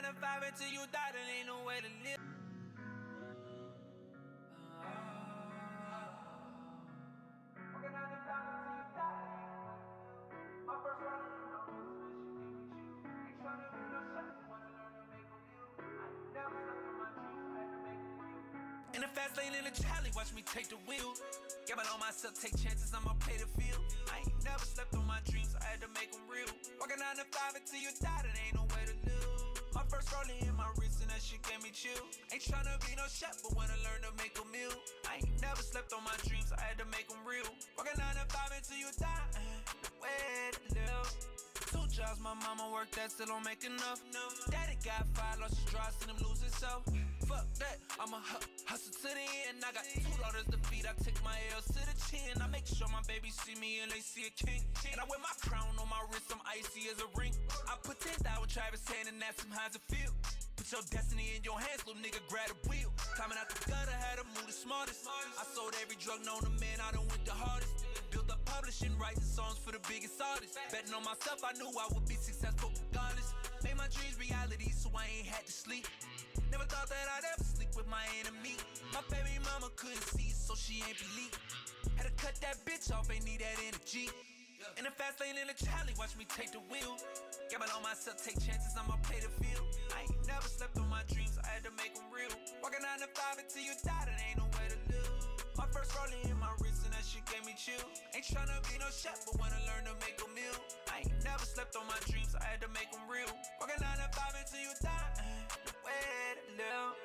9 to 5 until you die, there ain't no way to live. Working 9 to 5 until you die. My first run in my wrist, she gave me chills. Ain't tryna be no chef, wanna learn to make a meal. I never slept on my dreams, I had to make them real. In the fast lane in the Charlie, watch me take the wheel. Gamble on myself, take chances, I'ma play the field. I ain't never slept on my dreams, I had to make them real. Working 9 to 5 until you die, there ain't no way to live. My first rolling in my wrist and that shit gave me chill. Ain't tryna be no chef, but wanna learn to make a meal. I ain't never slept on my dreams, I had to make them real. Working 9 to 5 until you die, ain't no way to live. 2 jobs, my mama worked that, still don't make enough. Daddy got 5, lost his drive, seen him lose himself. Fuck that, I'ma hustle to the end. I got 2 daughters to feed, I take my L's to the chin. I make sure my babies see me and they see a king. And I wear my crown on my wrist, I'm icy as a ring. I put 10,000 with Travis hand and that's some how to feel. Put your destiny in your hands, little nigga, grab the wheel. Climbing out the gutter, had to move the smartest. I sold every drug known to man, I done went the hardest. Built up publishing, writing songs for the biggest artists. Betting on myself, I knew I would be successful regardless. Made my dreams reality, so I ain't had to sleep. Never thought that I'd ever sleep with my enemy. My baby mama couldn't see, so she ain't believe. Had to cut that bitch off, ain't need that energy. In the fast lane in the Charlie, watch me take the wheel. Gamble on myself, take chances, I'ma play the field. I ain't never slept on my dreams, I had to make them real. Working 9 to 5 until you die, there ain't no way to live. My first rolling in my wrist and that shit gave me chill. Ain't tryna be no chef, but wanna learn to make a meal. I ain't never slept on my dreams, I had to make them real. Working 9 to 5 until you die, ain't no way to live.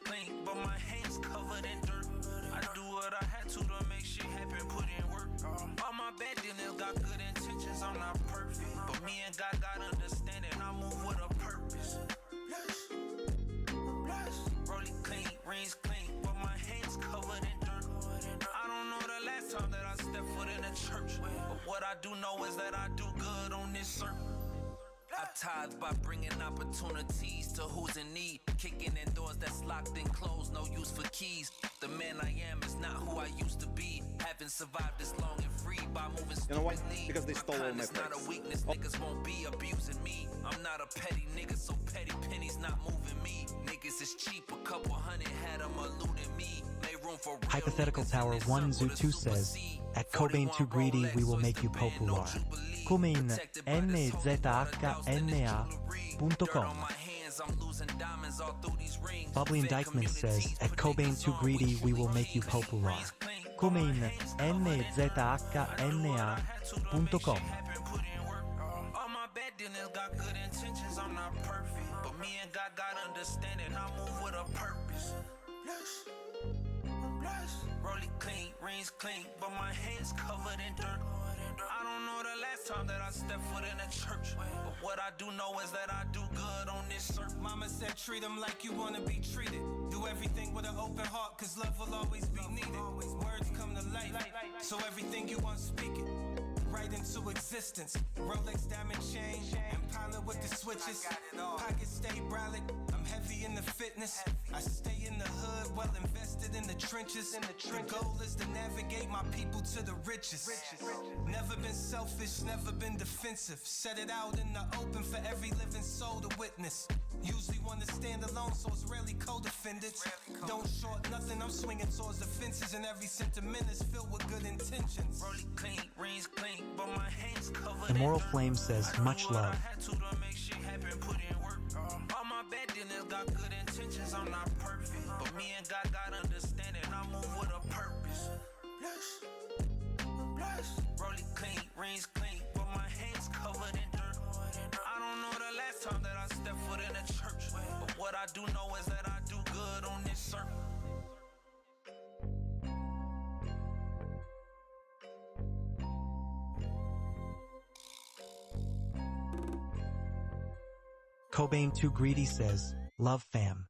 Clean, but my hands covered in dirt. I do what I had to make shit happen, put in work. All my bad dealers got good intentions, I'm not perfect. But me and God got understanding, I move with a purpose. Rollie clean, rings clean, but my hands covered in dirt. I don't know the last time that I stepped foot in a church, but what I do know is that I do good on this circle. I tithe by bringing opportunities to who's in need. Kicking in doors that's locked and closed, no use for keys. The man I am is not who I used to be. Haven't survived this long and free by moving stupidly. You know why? Because they stole all my It's not a weakness, niggas won't be abusing me. I'm not a petty nigga, so petty pennies not moving me. Niggas is cheap, a couple hundred had them eluding me. Made room for real. Hypothetical Tower 1 Zoo 2 says, at Cobain too greedy, we will make you popular. Come in nzhna.com. Bubbly Indictment says, at Cobain too greedy, we will make you popular. Come in nzhna.com. All my bad dealers got good intentions, I'm not perfect. But me and God got understanding, I move with a purpose. Rollie clean, rings clean, but my hands covered in dirt. I don't know the last time that I stepped foot in a church, but what I do know is that I do good on this circuit. Mama said treat them like you wanna be treated. Do everything with an open heart, cause love will always be needed. Words come to light, so everything you want, speak it right into existence. Rolex diamond chain, Impala with the switches. Pockets stay brolic, I'm heavy in the fitness. I stay in the hood, well invested in the trenches. The goal is to navigate my people to the riches. Never been selfish, never been defensive. Set it out in the open for every living soul to witness. Usually wanna stand alone, so it's rarely co-defendants. Don't short nothing, I'm swinging towards the fences, and every sentiment is filled with good intentions. Rollie clean, rings clean, but my hands covered. Immoral Flame says, much love. All my bad dealers got good intentions, I'm not perfect. But me and God got understanding, I move with a purpose. Rollie clean, rings clean, but my hands covered in Cobain Too Greedy says, love fam.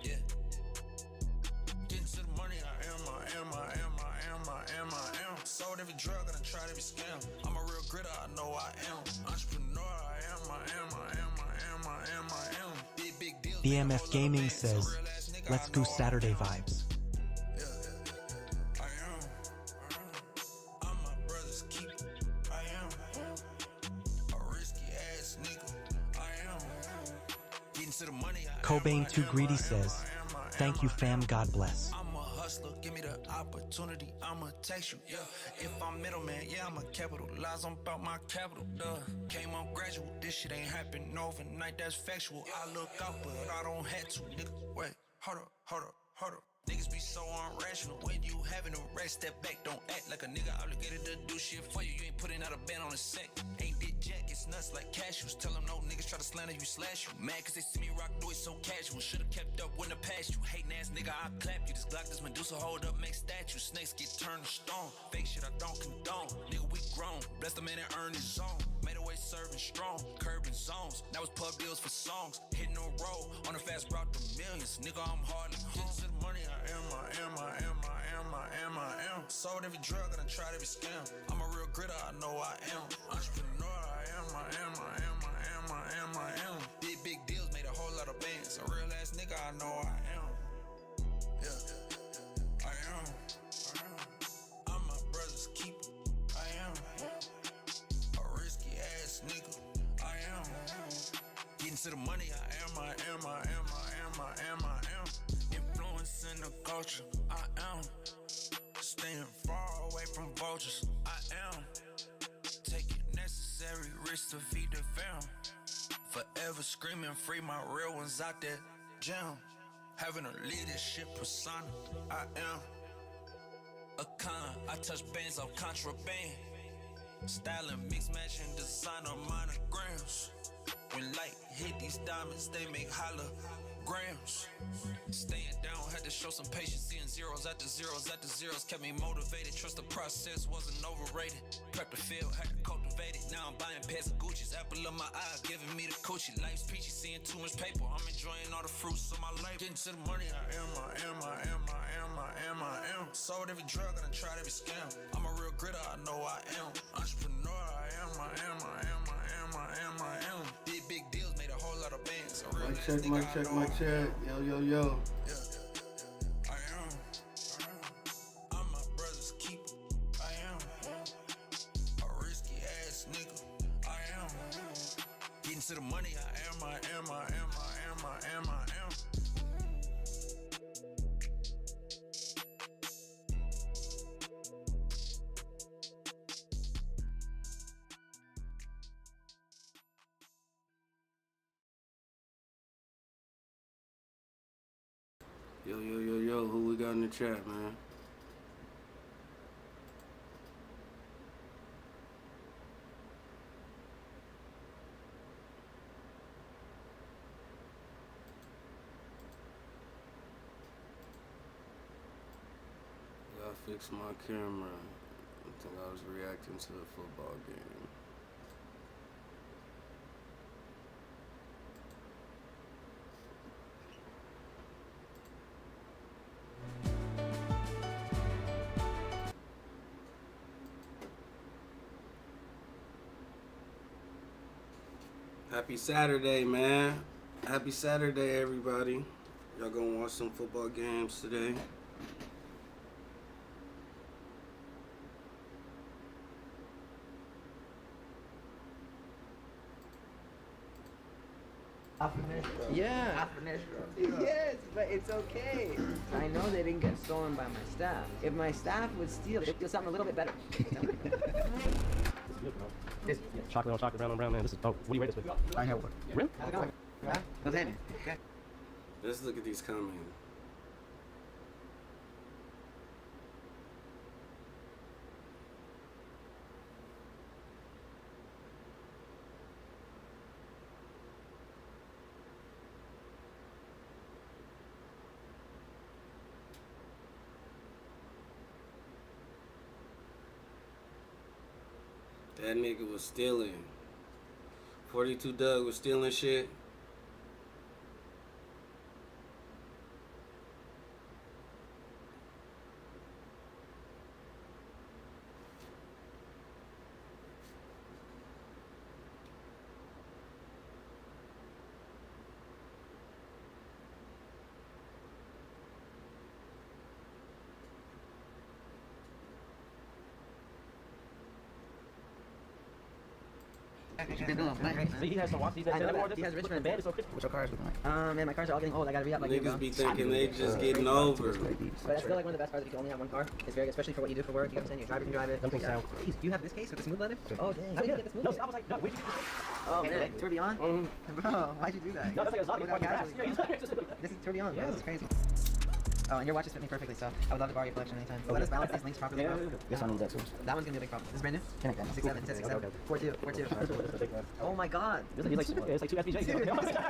Yeah. Getting to the money, I am. Sold every drug, I done tried every scam. I'm a real gritter, I know I am. Entrepreneur, I am. Big deals. BMF Gaming says, let's go Saturday vibes. Cobain Too Greedy says, thank you fam, God bless. I'm a hustler, give me the opportunity, I'ma text you, yeah. If I'm middleman, yeah, I'm a capitalize, I'm about my capital, duh. Came up gradual, this shit ain't happen overnight, that's factual. I look out, but I don't have to, nigga. Wait, hold up. Niggas be so irrational. When you having a rest, step back, don't act like a nigga obligated to do shit for you. You ain't putting out a band on a sec. Ain't did jack, it's nuts like cashews. Tell them no niggas try to slander you, slash you. Mad cause they see me rock, do it so casual. Should've kept up when the past you. Hating ass nigga, I'll clap you. This Glock, this Medusa, hold up, make statues. Snakes get turned to stone. Fake shit I don't condone. Nigga, we grown. Bless the man and earn his own. Made away serving strong. Curbing zones. Now it's pub deals for songs. Hitting a roll on a fast route to millions. Nigga, I'm hardly home. To the money, I am. Sold every drug, I done tried every scam. I'm a real gritter, I know I am. Entrepreneur, I am. Big deals, made a whole lot of bands. A real ass nigga, I know I am. Yeah, I am. I'm my brother's keeper. I am. A risky ass nigga. I am. Getting to the money, I am. Influencing the culture, I am. Staying far away from vultures, I am. Taking necessary risks to feed the fam. Forever screaming free my real ones out there jam. Having a leadership persona, I am. A con, I touch bands off contraband. Styling, mix matching, designer monograms. When light hit these diamonds, they make holograms. Staying down, had to show some patience. Seeing zeros after zeros after zeros kept me motivated. Trust the process, wasn't overrated. Prep the field, had to cultivate it. Now I'm buying pairs of Gucci's. Apple of my eye, giving me the coochie. Life's peachy, seeing too much paper. I'm enjoying all the fruits of my life. Getting to the money, I am. Sold every drug, I done tried every scam. I'm a real gritter, I know I am. Entrepreneur, I am. Big deals, made a whole lot of bands. Mic check. Yo. Yeah. I am. I'm my brother's keeper. I am. A risky ass nigga. I am. Getting to the money, I am. Yo, who we got in the chat, man? Gotta fix my camera until I was reacting to the football game. Happy Saturday, man. Happy Saturday, everybody. Y'all gonna watch some football games today? Yeah. Yes, but it's okay. I know they didn't get stolen by my staff. If my staff would steal it, it'd do something a little bit better. This chocolate on chocolate, brown on brown, man. This is dope. What do you rate this with? I know. Really? How's it going? Yeah? What's happening? Okay. Let's look at these comments. That nigga was stealing. 42 Doug was stealing shit. He has some watch. He has Richmond bad. So What's your cars looking like? Man, my cars are all getting old. I gotta re-up like Niggas be thinking they just getting over. But it's still like one of the best cars if you can only have one car. It's very good, especially for what you do for work. You understand? Your driver can drive it. Something sound. You have this case with the smooth leather? Oh, dang. How did you get the smooth No, leather? I was like, no, where'd you get this? Oh, man. Tourbillon? Bro, why'd you do that? No, that's like a zombie Without fucking casually. ass. This is Tourbillon, bro. This is crazy. Oh, and your watches fit me perfectly, so I would love to borrow your collection anytime. Let us balance these links properly, bro. Yes, I need that too. That one's gonna be a big problem. This is brand new? Can I get that? 6'7", it says 6'7". 4'2". Oh my god. It's like two FPJs. Dude,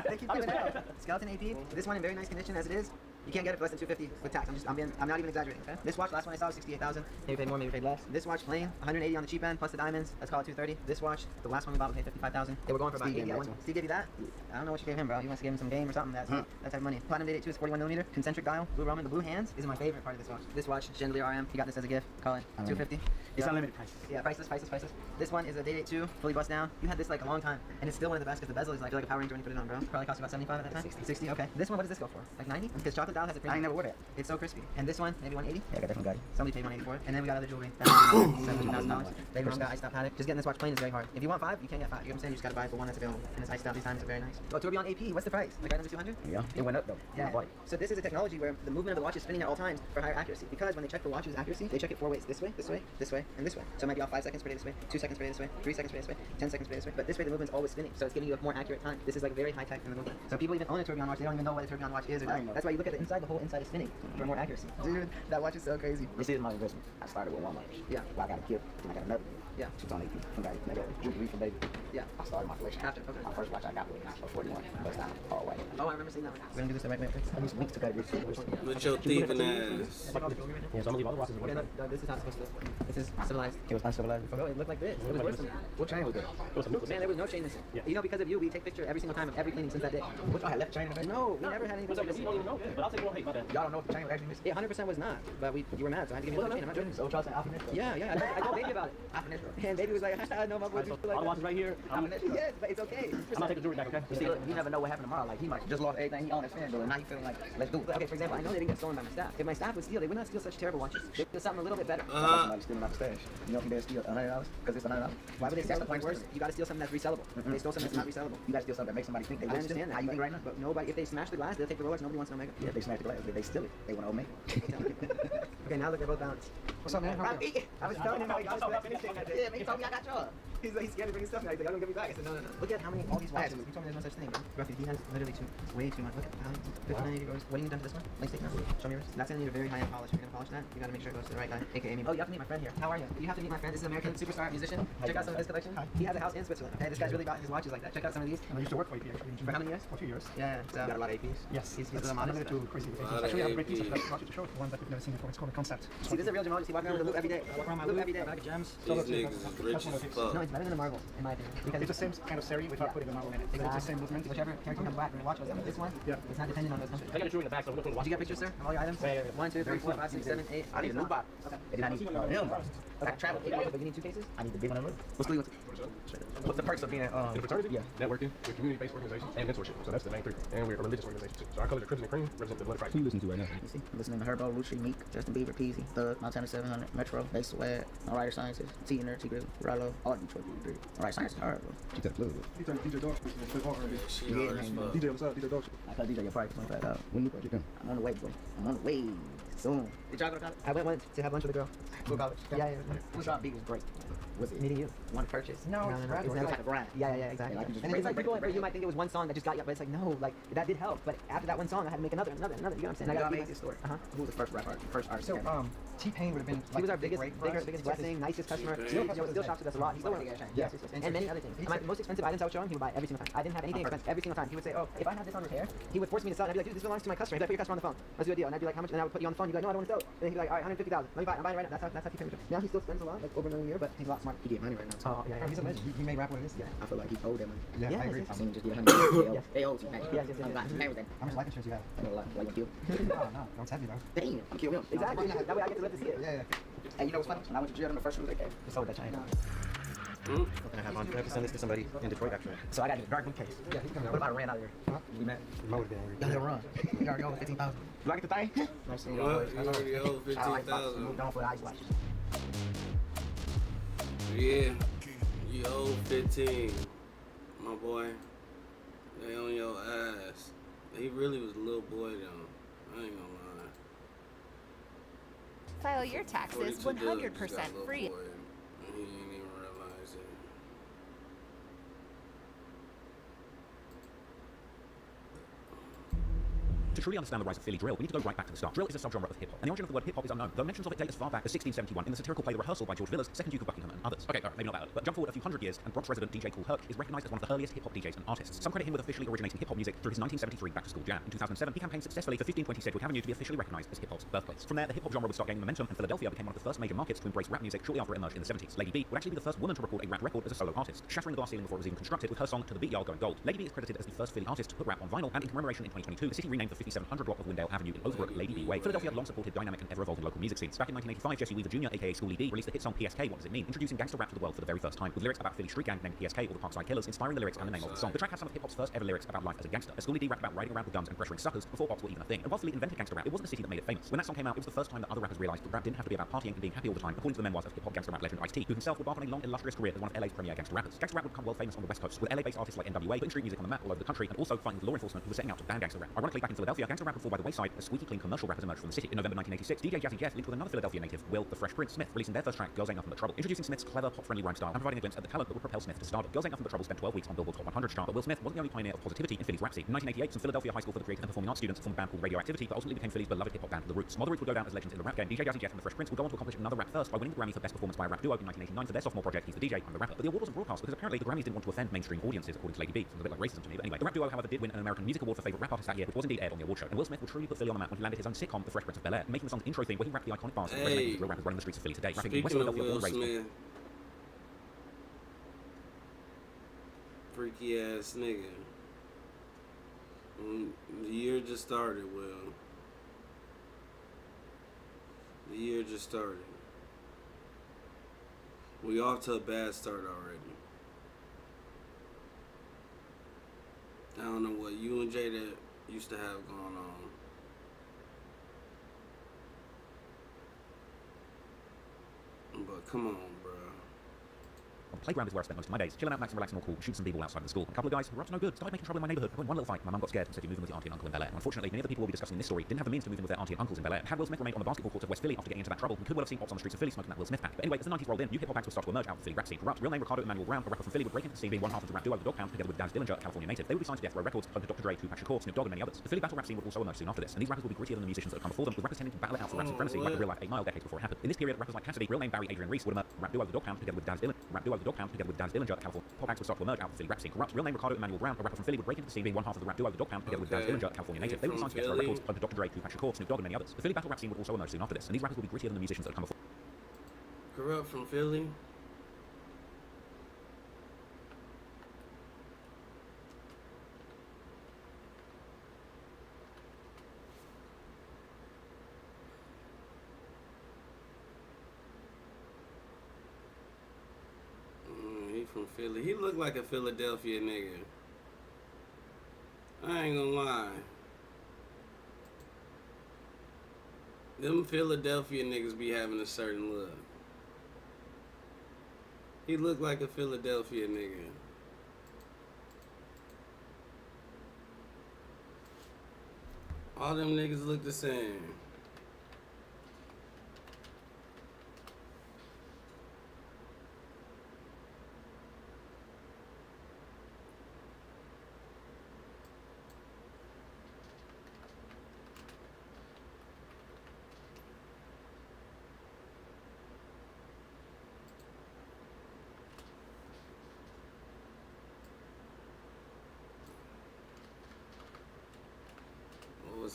they keep giving out. Skeleton AP. This one in very nice condition as it is. You can't get it for less than $250 with tax. I'm not even exaggerating. Okay? This watch, last one I saw was $68,000. Maybe paid more, maybe paid less. This watch plain, $180 on the cheap end plus the diamonds. Let's call it $230. This watch, the last one we bought, we paid $55,000. They were going for about $80. Steve gave you that? I don't know what you gave him, bro. You must give him some game or something. That type of money. Platinum Date 2 is 41mm. Concentric dial. Blue Roman. The blue hands is my favorite part of this watch. This watch, Chandelier RM. He got this as a gift. Call it $250. It's unlimited price. Yeah, priceless. This one is a Day 2, fully bust down. You had this like a long time, and it's still one of the best because the bezel is like a Power Ranger when you put it on, bro. Probably cost you about 75 at that time. 60. Okay. This one, what does this go for? Like 90? Because chocolate dial has a premium. I ain't never wore that. It's so crispy. And this one, maybe 180. Yeah, I got that from Guy. Somebody paid 180 for it. And then we got other jewelry. $17,000. Baby Ron got iced out paddock. Just getting this watch plain is very hard. If you want 5, you can't get 5. You know what I'm saying? You just gotta buy it for one that's available. And it's iced out these times. It's very nice. Oh, Tourbillon AP. What's the price? Like item 200? Yeah, it went up though. Yeah. So this is a technology where the movement of the watch is spinning at all times for higher accuracy. Because when they check the watch's accuracy, they check it 4 ways. This way, this way, this way, and this way. So it might be off 5 seconds per day this way, 2 seconds per day this way, 3 seconds per day this way, 10 seconds per day this way. But this way the movement's always spinning. So it's giving you a more accurate time. This is like very high tech in the movement. So people even own a Tourbillon watch, they don't even know what a Tourbillon watch is or does. That's why you look at the inside, the whole inside is spinning for more accuracy. Dude, that watch is so crazy. This is my investment. I started with one watch. Yeah. Well, I got a gift, then I got another gift. Yeah. 2018 from Guy. I got jewelry from Baby. Yeah. I started my collection. After, okay. My first watch I got was a 41, bust down all white. Oh, I remember seeing that one. We're gonna do this the right way. I need some links to cut it. With your thieving ass. Yeah, so I'm gonna leave all the watches. Okay, no, this is not supposed to. This is civilized. It was uncivilized. Bro, it looked like this. It was worse than that. What chain was that? It was a new Man, there was no chain missing. Yeah. You know, because of you, we take picture every single time of every cleaning since that day. Which I had left chain in the No, we never had anything missing. don't even know. But I'll take one hate, my bad. Y'all don't know if the chain was actually missing. It 100% was not, but you were mad, so I had to give you another chain. I'm not joking. So what y'all saying? Alpha Nitro? Yeah, I told Baby about it. Alpha Nitro. And Baby was like, I know my boy. So all the watches right here. Yes, but it's okay. I'm not taking the jewelry back, okay? You see, you never know what happened tomorrow. Like, he might just lost everything he owned at FanDuel, and now he feeling like, let's do it. Okay, for example, I know they didn't get stolen by my staff. If my staff would steal, they would not steal such terrible watches. They would steal something a little bit better. Somebody stealing out the stash. You know if they'll steal $100 because it's $100? Why would they steal something worse? You gotta steal something that's resellable. They stole something that's not resellable. You gotta steal something that makes somebody think they I would steal. understand that. How you think right now? But nobody, if they smash the glass, they'll take the Rolex. Nobody wants no Omega. Yeah, if they smash the glass, if they steal it, they want to owe me. Okay, now look, they're both balanced. What's up, man? I was telling him how he got his finishing that day. Yeah, he told me I got yours. He's like, he's scared to bring his stuff now. He's like, I'm gonna give you back. I said, no. Look at how many, all these watches. You told me there's no such thing, bro. Ruffy, he has literally way too much. Look at how 5980 goes. What are you done to this one? Link stick now. Show me yours. That's gonna need a very high-end polish. If you're gonna polish that, you gotta make sure it goes to the right guy, aka me. Oh, you have to meet my friend here. How are you? You have to meet my friend. This is an American superstar musician. Check out some of his collection. He has a house in Switzerland. Okay, this guy's really got his watches like that. Check out some of these. I used to work for AP actually. For how many years? For 2 years. Yeah, so. You got a lot of APs? Yes. He's a That's little modest. unlimited to crazy Lot of Actually, I have a great piece of AP. that to show it, one that we've never seen before. It's called a concept. See, this is a real gemologist. He walks around with a loop every day. I walk around with my loop every day. Bag of gems. These niggas is rich as No, fuck. it's better than a marble, in my opinion. Because It's the same kind of series without putting the marble in it. It's the same movement. Whichever character comes back when you watch it. This one, Yeah. it's not dependent on those countries. I got a jewelry in the back, so we're looking to watch. Did you get pictures, sir, of all your items? Yeah. 1, 2, 3, 4, 5, 6, 7, 8. I need a new box. Okay. And then I need them. I can travel. But you need 2 cases? I need the big one of them. What's the perks of being In fraternity, yeah. networking, we're community-based organization, and mentorship. So that's the main 3. And we're a religious organization too. So our colors are crimson and cream, represent the blood of Christ. Who you listen to right now? You see, listening to Herbo, Lucci, Meek, Justin Bieber, Peasy, Thug, Montana 700, Metro, Bass Swag, Alright Sciences, T Nerd, T Grizzly, Rallo, all Detroit Detroit. Alright Sciences, alright, bro. She took blue. DJ Dog. She hard as fuck. DJ, what's up? DJ Dog. I tell DJ your price $25. When you I'm on the way, bro. I'm on the way. Boom. Did y'all go to college? I went to have lunch with a girl. Go to college? Yeah. What's up? Beat was great. Was it? Meeting you. One purchase? No, it's no. graduate. It was like a grind. Yeah, exactly. Yeah, like you just and it's like break people, it. you might think it was one song that just got you, but it's like no, like that did help. But after that one song, I had to make another. You know what I'm saying? I You gotta got keep made this story. Uh-huh. Who was the first rapper? First artist? So, T-Pain would have been He like was our the biggest, great for us. biggest blessing, nicest customer. T-Pain. Still shops with us a lot. He's still one of Yeah. and many other things. My most expensive items I would show him, he would buy every single time. I didn't have anything expensive every single time. He would say, oh, if I have this on repair, he would force me to sell it. And I'd be like, dude, this belongs to my customer. He'd be like, put your customer on the phone. Let's do a deal. And I'd be like, how much? And I would put you on the phone. You'd be like, no, I don't want to sell it. And then he'd be like, all right, 150,000. Let me buy it. I'm buying it right now. That's how T-Pain would do. Now he still spends a lot, like over $1 million a year, but he's a lot smarter. He get money right now. Too. Oh, yeah. Oh, he's a legend. He made rap what it is. Yeah. I feel like he owed that money. Yeah, Yeah, I agree. yes, I seen him just get 100. Yes. They owe T-Pain. Yes. T-Pain was that. How much life insurance you have? I know a lot. Like you. Oh, no, don't tell me though. Damn, you killed him. Exactly. That way I get to live to see it. Yeah. And you know what's funny? When I went to jail, the first shoes they gave. It's sold that China. Hmm? What can I have on? I have to send this to somebody in Detroit, actually. So I got a dark blue case. Yeah, he's gonna What about ran out of here? Huh? We met. Mo would have been angry. Y'all didn't run. You already owe 15,000. Do I get the thing? Nice seeing you. What? You already owe Shout out Icebox. 15,000. Moved on for the ice watch. Yeah, you owe 15, my boy. They on your ass. He really was a little boy though. I ain't gonna lie. File your taxes 42 Doug 100% just got a little free. boy, and he didn't even realize it. To truly understand the rise of Philly drill, we need to go right back to the start. Drill is a subgenre of hip-hop, and the origin of the word hip-hop is unknown, though mentions of it date as far back as 1671 in the satirical play The Rehearsal by George Villiers, 2nd Duke of Buckingham and others. Okay, alright, maybe not that, but jump forward a few hundred years, and Bronx resident DJ Kool Herc is recognized as one of the earliest hip-hop DJs and artists. Some credit him with officially originating hip-hop music through his 1973 Back-to-School Jam. In 2007, he campaigned successfully for 1520 Sedgwick Avenue to be officially recognized as hip-hop's birthplace. From there, the hip-hop genre would start gaining momentum, and Philadelphia became one of the first major markets to embrace rap music shortly after it emerged in the 70s. Lady B would actually be the first woman to record a rap record as a solo artist, shattering the glass ceiling before it was even constructed with her song To the Beat Y'all Going Gold. Lady B is credited as the first Philly artist to put rap on vinyl, and in commemoration in 2022, the city renamed the 5700 block of Windale Avenue in Overbrook Lady B Way. Philadelphia had long supported dynamic and ever-evolving local music scenes. Back in 1985, Jesse Weaver Jr., aka Schoolie D, released the hit song PSK, What Does It Mean?, introducing gangster rap to the world for the very first time, with lyrics about Philly street gang named PSK or the Parkside Killers, inspiring the lyrics and the name of the song. The track had some of hip-hop's first ever lyrics about life as a gangster, as Schoolie D rapped about riding around with guns and pressuring suckers before pops were even a thing. And while Philly invented gangster rap, it wasn't the city that made it famous. When that song came out, it was the first time that other rappers realized that rap didn't have to be about partying and being happy all the time, according to the memoirs of hip-hop gangster rap legend Ice-T, who himself would embark on a long, illustrious career as one of LA's premier gangster rappers. Gangster rap would become world famous on the West Coast, with LA-based artists like NWA putting street music on the map all over the country, and also fighting with law enforcement who were setting out to ban gangster rap. Ironically, back in Philadelphia, gangster rap would fall by the wayside as squeaky clean commercial rappers emerged from the city. In November 1986, DJ Jazzy Jeff linked with another Philadelphia native, Will the Fresh Prince Smith, releasing their first track, Girls Ain't Nothing But Trouble, introducing Smith's clever, pop-friendly rhyme style and providing a glimpse at the talent that would propel Smith to stardom. Girls Ain't Nothing But Trouble spent 12 weeks on Billboard's Hot 100 chart, but Will Smith wasn't the only pioneer of positivity in Philly's rap scene. In 1988, some Philadelphia high school for the creative and performing arts students formed a band called Radioactivity that ultimately became Philly's beloved hip-hop band, The Roots. While The Roots would go down as legends in the rap game, DJ Jazzy Jeff and the Fresh Prince would go on to accomplish another rap first by winning the Grammy for Best Performance by a Rap Duo in 1989 for their sophomore project, He's the DJ, I'm the Rapper. But the award wasn't broadcast because apparently the Grammys didn't want to offend mainstream audiences, according to Lady B. Sounds a bit like racism to me, but anyway. The Rap Duo, however, did win an American Music Award for Favorite Rap Artist that year, which was indeed aired on the award show. And Will Smith would truly put Philly on the map when he landed his own sitcom, The Fresh Prince of Bel-Air, making the song's intro theme where he rapped the iconic bars that resonated with real rappers running the streets of Philly today, rapping in West Speaking of Philadelphia, Will born and raised. Smith, freaky ass nigga. The year just started, Will. The year just started. We off to a bad start already. I don't know what you and Jada used to have going on. But come on, bro. The playground is where I spent most of my days, chilling out, maxing, relaxing, all cool, shoot some people outside of the school. A couple of guys who were up to no good started making trouble in my neighborhood. I went one little fight, my mum got scared and said, "You're moving with your auntie and uncle in Bel Air." And unfortunately, many of the people we'll be discussing in this story didn't have the means to move in with their auntie and uncles in Bel Air. And had Will Smith remained on the basketball courts of West Philly after getting into that trouble, he could well have seen ops on the streets of Philly smoking that Will Smith pack. But anyway, as the 90s rolled in, new hip hop acts would start to emerge out of the Philly rap scene. Corrupt, real name Ricardo Emmanuel Brown, a rapper from Philly, would break into the scene, being one half of the rap duo The Dog Pound, together with Daz Dillinger, a California native. They would be signed to Death Row Records, home to Dr. Dre, Tupac Shakur, Snoop Dogg, and many others. The Philly battle rap scene would also emerge soon after this, and these rappers would be grittier than the musicians that had come before them, with rappers tending to battle it out for rap supremacy like the real life 8 Mile decades before it happened. In this period, rappers like Cassidy, real name Barry Adrian Reese, would emerge. Rap duo The Dog Pound, together with Daz Dillinger, California. Pop acts would start to emerge out of the Philly rap scene. Corrupt, real name Ricardo Emmanuel Brown, a rapper from Philly, would break into the scene, being one half of the rap duo The Dog Pound, together with Daz Dillinger, California native. They would be signed to Death Row Records, home to Dr. Dre, Tupac Shakur, Snoop Dogg, and many others. The Philly battle rap scene would also emerge soon after this, and these rappers would be grittier than the musicians that had come before. Corrupt from Philly. He from Philly. He looked like a Philadelphia nigga. I ain't gonna lie. Them Philadelphia niggas be having a certain look. He looked like a Philadelphia nigga. All them niggas look the same.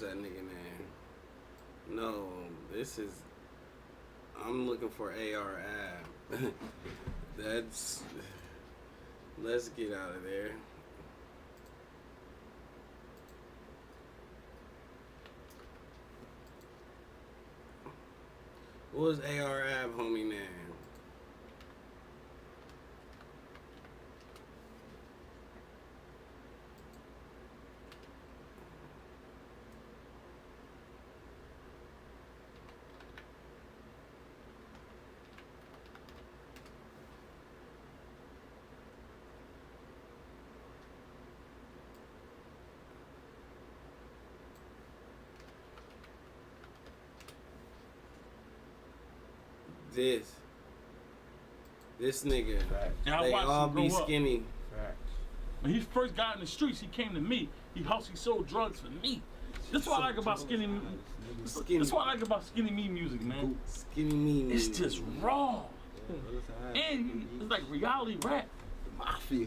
What's that nigga name? No, this is. I'm looking for AR Ab. That's. Let's get out of there. What was AR Ab homie name? This nigga. And I they watched all him grow be up. skinny. When he first got in the streets, he came to me. He sold drugs for me. That's what I like about skinny. That's what I like about skinny me music, man. Skinny me. It's just raw, and it's like reality rap. Mafia.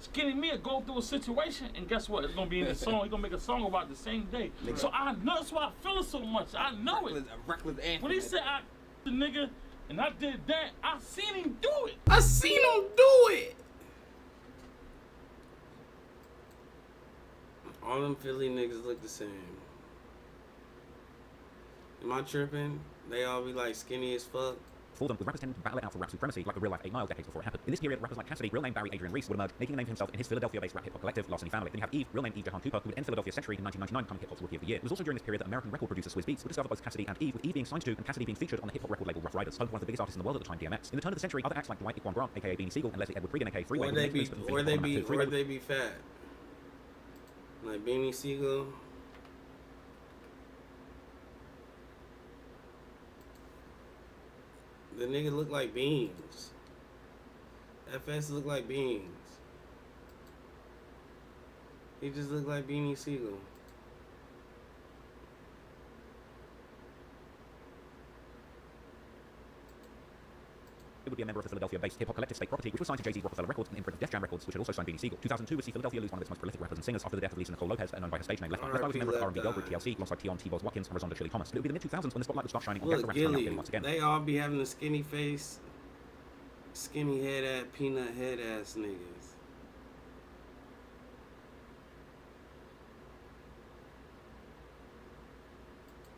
Skinny me will go through a situation, and guess what? It's gonna be in the song. He's gonna make a song about it the same day. So I know that's why I feel it so much. I know it. Reckless anthem. When he said I the nigga and I did that, I seen him do it. I seen him do it. All them Philly niggas look the same. Am I tripping? They all be like skinny as fuck. For them, with rappers tending to battle it out for rap supremacy like the real life 8 Mile decades before it happened. In this period, rappers like Cassidy, real name Barry Adrian Reese, would emerge, making a name for himself in his Philadelphia-based rap hip-hop collective, Larceny Family. Then you have Eve, real name Eve Jahan Cooper, who would end Philadelphia's century in 1999, becoming hip-hop's Rookie of the Year. It was also during this period that American record producer Swizz Beatz would discover both Cassidy and Eve, with Eve being signed to and Cassidy being featured on the hip-hop record label Rough Riders, home to one of the biggest artists in the world at the time, DMX. In the turn of the century, other acts like Dwight Iquan Grant, aka Beanie Siegel, and Leslie Edward Cregan, aka Freeway, Or they be fat. Like Beanie Siegel. The nigga look like beans. FS look like beans. He just look like Beanie Siegel. It would be a member of the Philadelphia-based hip-hop collective State Property, which was signed to Jay-Z's Rockefeller Records and the imprint of Def Jam Records, which had also signed Beanie Siegel. 2002 would see Philadelphia lose one of its most prolific rappers and singers after the death of Lisa Nicole Lopez, better known by her stage name Left Eye. Left Eye was a member of the R&B girl group TLC, alongside Keon T-Boz Watkins and Rosonda Chili Thomas. But it would be the mid-2000s when the spotlight would start shining on gangster rappers coming out Philly once again. They all be having a skinny face, skinny head ass, peanut head ass niggas.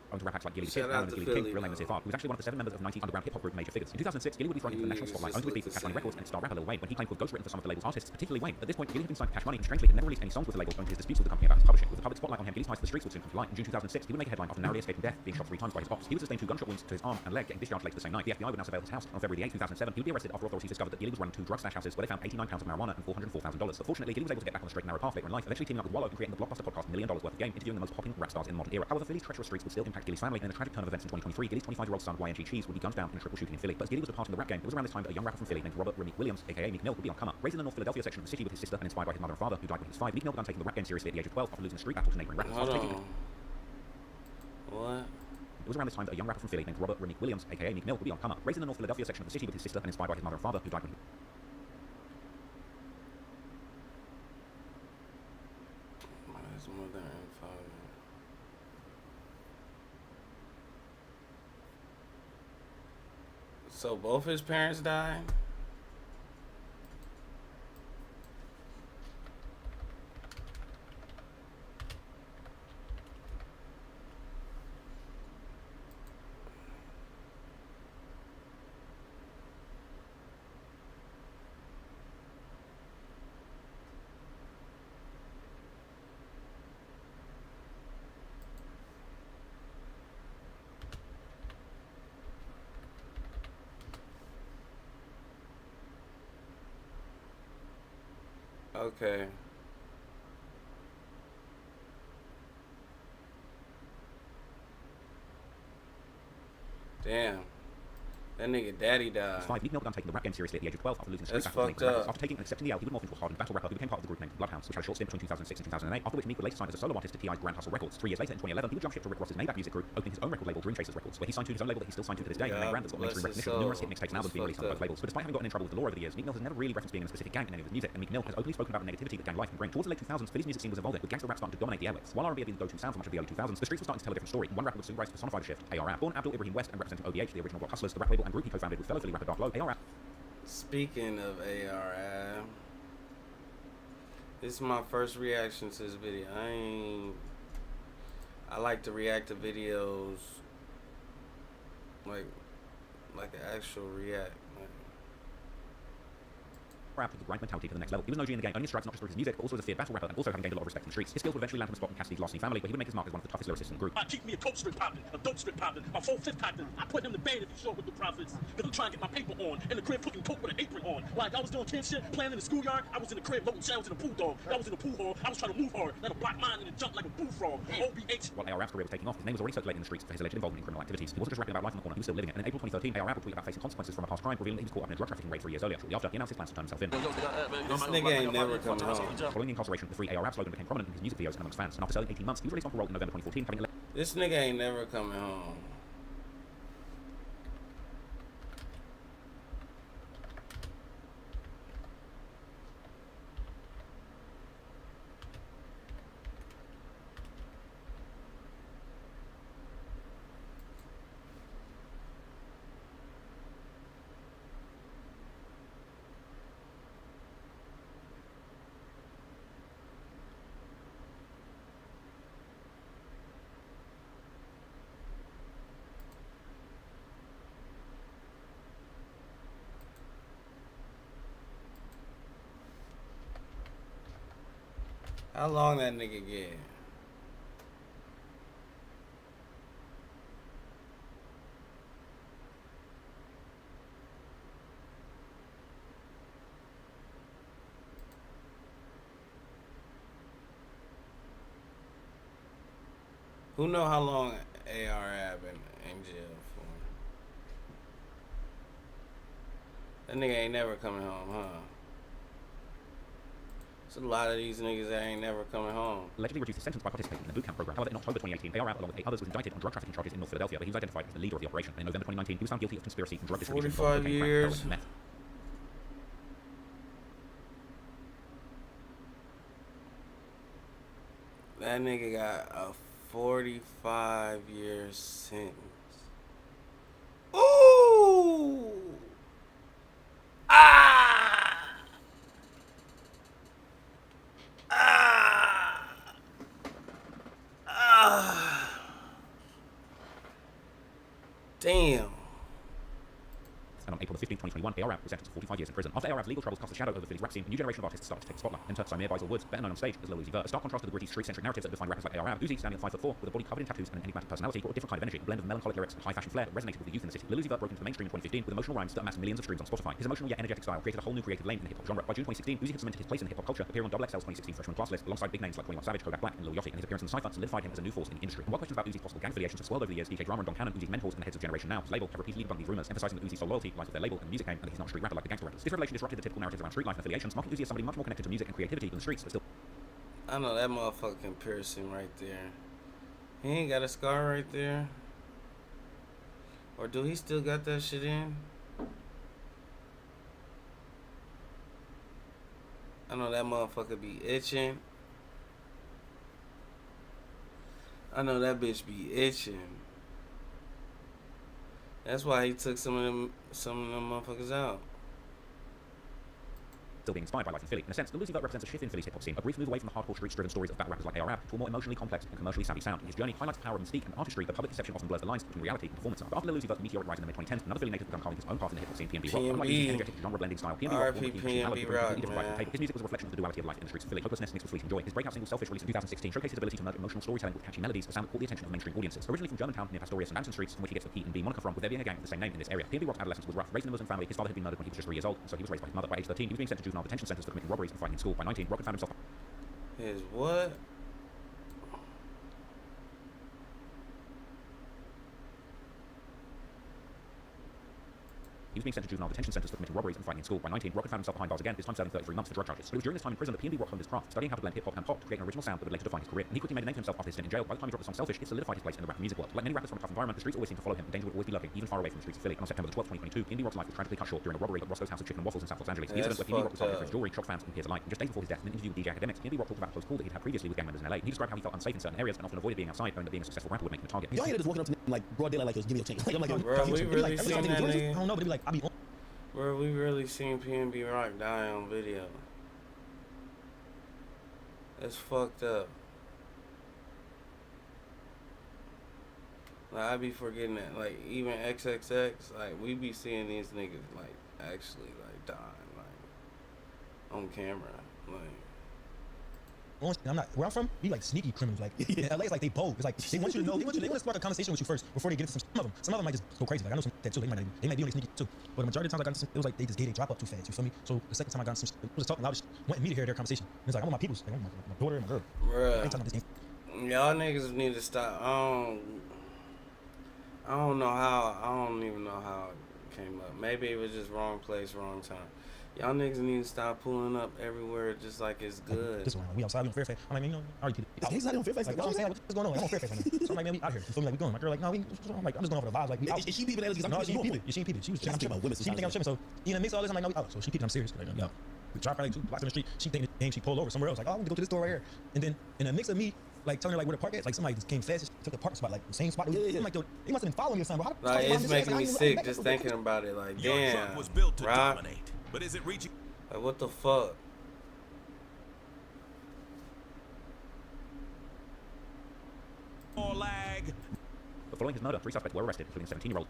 Owns rap acts like Gilly the Shout Kid, out known as to Gilly the Philly, King, real name is Zifard, who was actually one of the 7 members of 90s underground hip-hop group Major Figures. In 2006, Gilly would be thrown into the national spotlight, owned with beef with Cash Money Records and its star rapper Lil Wayne, when he claimed to have ghostwritten for some of the label's artists, particularly Wayne. At this point, Gilly had been signed to Cash Money and strangely had never released any songs with the label, owing to his disputes with the company about his publishing. With the public spotlight on him, Gilly's ties to the streets would soon come to light. In June 2006, he would make a headline after narrowly escaping death, being shot 3 times by his ops. He would sustain 2 gunshot wounds to his arm and leg, getting discharged later the same night. The FBI would now surveil his house. On February 8, 2007, he would be arrested after authorities discovered that Gilly was running 2 drug stash houses where they found 89 pounds of marijuana and $404,000. But fortunately, Gilly was able to get back on the straight and narrow path later in life, eventually teaming up with Wallow and creating the blockbuster podcast $1 Million Worth of Game, interviewing the most popular rap stars in the modern era. However, Philly's treacherous streets would still impact Gilly's family, and in a tragic turn of events in 2023, Gilly's 25-year-old son YNG Cheese would be gunned down in a triple shooting in Philly. But as Gilly was departing the rap game, it was around this time that a young rapper from Philly named Robert Remy Williams, aka Meek Mill, would be on come up. Raised in the North Philadelphia section of the city with his sister and inspired by his mother and father, who died when he was 5, Meek Mill began taking the rap game seriously at the age of 12 after losing a street battle to neighboring rappers. Hold on. What? It was around this time that a young rapper from Philly named Robert Remy Williams, aka Meek Mill, would be on come up. Raised in the North Philadelphia section of the city with his sister and inspired by his mother and father, who died when he His mother and father. So both his parents died? Okay. Damn. That nigga daddy died. 5. Meek Mill began taking the rap game seriously at the age of 12 after losing a street That's battle with fucked neighboring rappers. up. After taking and accepting the L, he would morph into a hardened battle rapper who became part of the group named Bloodhounds, which had a short stint between 2006 and 2008, after which Meek would later sign as a solo artist to T.I.'s Grand Hustle Records. 3 years later, in 2011, he would jump ship to Rick Ross's Maybach music group, opening his own record label, Dream Chasers Records, where he signed to his own label that he's still signed to this day, and a brand that's got mainstream recognition with numerous hit mixtapes and albums being released on both labels. But despite having gotten in trouble with the law over the years, Meek Mill has never really referenced being in a specific gang in any of his music, and Meek Mill has openly spoken about the negativity that gang life can bring. Towards the late 2000s, Philly's music scene was evolving, with gangster rap starting to dominate the airwaves. While R&B had been the go-to sound for much of the early 2000s, the streets were starting to tell a different story. One rapper would soon rise to personify the shift, AR. Born Abdul Ibrahim West and representing OVH, the original Block Hustlers, the rap label and group he co-founded with fellow Philly rapper Dark Low, AR. Speaking of AR, this is my first reaction to this video. I like to react to videos like an actual react. Rap with the grind mentality to the next level. He was an OG in the game, only strikes not just through his music, but also as a feared battle rapper, and also having gained a lot of respect in the streets. His skills would eventually land him a spot in Cassidy's Lost family, where he would make his mark as one of the toughest lyricists in the group. I keep me a coke strip popping, a dope strip popping, a 4/5 popping. I put him to bed if he's short with the profits. Because I'm trying to get my paper on. In the crib cooking coke with an apron on. Like I was doing kid shit, playing in the schoolyard. I was in the crib loading shells in the pool dog. I was in the pool hall. I was trying to move hard. Let a black mind in and jump like a bullfrog. OBH. While AR Rap's career was taking off, his name was already circulating in the streets for his alleged involvement in criminal activities. He wasn't just rapping about life in the corner, he was still living it. And in April 2013, AR Rap would tweet about facing consequences from a past crime, revealing that he was caught up in a drug trafficking raid 3 years earlier. Shortly after, he announced his plans to turn himself in. This nigga ain't never coming home. Following the incarceration, the free AR Rap slogan became prominent in his music videos and amongst fans. And after serving 18 months, he was released on parole in November 2014, having This nigga ain't never coming home. How long that nigga get? Who know how long AR have been in jail for? That nigga ain't never coming home, huh? There's a lot of these niggas that ain't never coming home. allegedly reduced his sentence by participating in the boot camp program. However, in October 2018, AR Rap, along with 8 others, was indicted on drug trafficking charges in North Philadelphia, where he was identified as the leader of the operation. And in November 2019, he was found guilty of conspiracy and drug distribution. 45 years. Meth. That nigga got a 45-year sentence. Ooh! Ah! Ah! Ah! Damn. And on April 15, 2021, AR Rap was sentenced to 45 years in prison. After AR Rap's legal troubles cast a shadow over Philly's rap scene, a new generation of artists started to take the spotlight. Enter Samir Basil Woods, better known on stage as Lil Uzi Vert. A stark contrast to the gritty, street-centric narratives that define rappers like AR Rap. Uzi, standing at 5'4", with a body covered in tattoos and an enigmatic personality, brought a different kind of energy. A blend of melancholic lyrics and high-fashion flair that resonated with the youth in the city. Lil Uzi Vert broke into the mainstream in 2015 with emotional rhymes that amassed millions of streams on Spotify. His emotional yet energetic style created a whole new creative lane in the hip-hop genre. By June 2016, Uzi had cemented his place in the hip-hop culture, appearing on XXL's 2016 freshman class list alongside big names like 21 Savage, Kodak Black, and Lil Yachty. And his appearance in the Cypher solidified him as a new force in the industry. And while questions about Uzi's possible gang affiliations have swirled over the years, DJ Drama and Don Cannon, Uzi's mentors and the heads of Generation Now, his label, have repeatedly debunked these rumors, emphasizing that Uzi's sole loyalty lies with their label and the music game, and that he's not a street rapper like the gangster rappers. This revelation disrupted the typical narratives around street life and affiliations, marking Uzi as somebody much more connected to music and creativity than the streets, but still. I know that motherfucking piercing right there. He ain't got a scar right there. Or do he still got that shit in? I know that motherfucker be itching. I know that bitch be itching. That's why he took some of them motherfuckers out. Still being inspired by life in Philly. In a sense, the Lil Uzi Vert represents a shift in Philly's hip-hop scene, a brief move away from the hardcore streets-driven stories of battle rappers like AR Rap to a more emotionally complex and commercially savvy sound. His journey highlights the power of mystique and artistry, but public perception often blurs the lines between reality and performance art. But after Lil Uzi Vert's meteoric rise in the mid-2010s, another Philly native began carving his own path in the hip-hop scene, PNB Rock. Unlike Uzi's energetic genre-blending style, PNB Rock, his music was a reflection of the duality of life in the streets of Philly, hopelessness mixed with fleeting joy. His breakout single Selfish, released in 2016, showcased his ability to merge emotional storytelling with catchy melodies, a sound that caught the attention of mainstream audiences. Originally from Germantown near Pastorius and Hampton Streets, from which he gets the P and B moniker from, with there being a gang with the same name in this area. PNB Rock's adolescence was rough. Raised in a Muslim family, his father had been murdered when he was just 3 years old, and so he was raised by his mother. By age 13, he was being sent to juvenile detention centers for committing robberies and fighting in school. By 19, Rock had found himself. His what? He was being sent to juvenile detention centers for committing robberies and fighting in school. By 19, Rock had found himself behind bars again, this time serving 33 months for drug charges. But it was during this time in prison that P&B Rock honed his craft, studying how to blend hip-hop and pop to create an original sound that would later define his career. And he quickly made a name for himself after his stint in jail. By the time he dropped the song Selfish, it solidified his place in the rap music world. Like many rappers from a tough environment, the streets always seemed to follow him, and danger would always be lurking, even far away from the streets of Philly. And on September the 12th, 2022, P&B Rock's life was tragically cut short during a robbery at Roscoe's House of Chicken and Waffles in South Los Angeles. The incident where P&B Rock was targeted for his jewelry shocked fans and peers alike. And just days before his death, in an interview with DJ Academics, P&B Rock talked about a close call that he'd had previously with gang members in LA. He described how he felt unsafe in certain areas and often avoided being outside, knowing that being a successful rapper would make him a target. Y'all ain't just walking up to me like broad daylight like it was give me a chance. Like I'm like, bro, we really seen that nigga. I don't know, but they be like, I be on. Bro, we really seen P&B Rock die on video. That's fucked up. Like, I be forgetting that. Like, even XXX, like, we be seeing these niggas, like, actually, like, dying, like, on camera. Like, I'm not where I'm from. We like sneaky criminals. Like in LA, it's like they bold. It's like they want you to know. They want to spark a conversation with you first before they get into some of them. Some of them might just go crazy. Like I know some that too. They might be on their sneaky too. But the majority of the times I got into some, it was like they just gave they drop up too fast. You feel me? So the second time I got into some, it was talking loud. Wanting me to hear their conversation. And it's like I want my people's. Like, I want my daughter and my girl. bruh, y'all niggas need to stop. I don't know how. I don't even know how it came up. Maybe it was just wrong place, wrong time. Y'all niggas need to stop pulling up everywhere just like it's good. This one, we outside, we on Fairfax. I'm like, man, you know, I already did it. He's not on Fairfax. Like, what I'm saying, what's going on? I'm on Fairfax right now. So I'm like, man, we out here. You feel me? Like, we going. My girl, like, no, I'm like, I'm just going over the vibes. Like, we out. Is she peeping at us? No, she peeping. She peeping. She was chilling. I'm about she think I'm tripping. So, you know, mix all this. I'm like, no, we out. So she peeped. I'm serious. Like, yo, we drive like 2 blocks in the street. She think the game. She pulled over somewhere else. Like, oh, I'm gonna go to this store right here. And then in a mix of me, like telling her like where the park is, like somebody just came fast, took the parking spot, like the same spot. I'm like, yo, they must have been following me or something. Bro. Like, it's making me sick just thinking about it. Like, damn, was built to Rock. dominate, but is it reaching? Like, what the fuck? More lag. But following his murder, 3 suspects were arrested, including 17-year-old.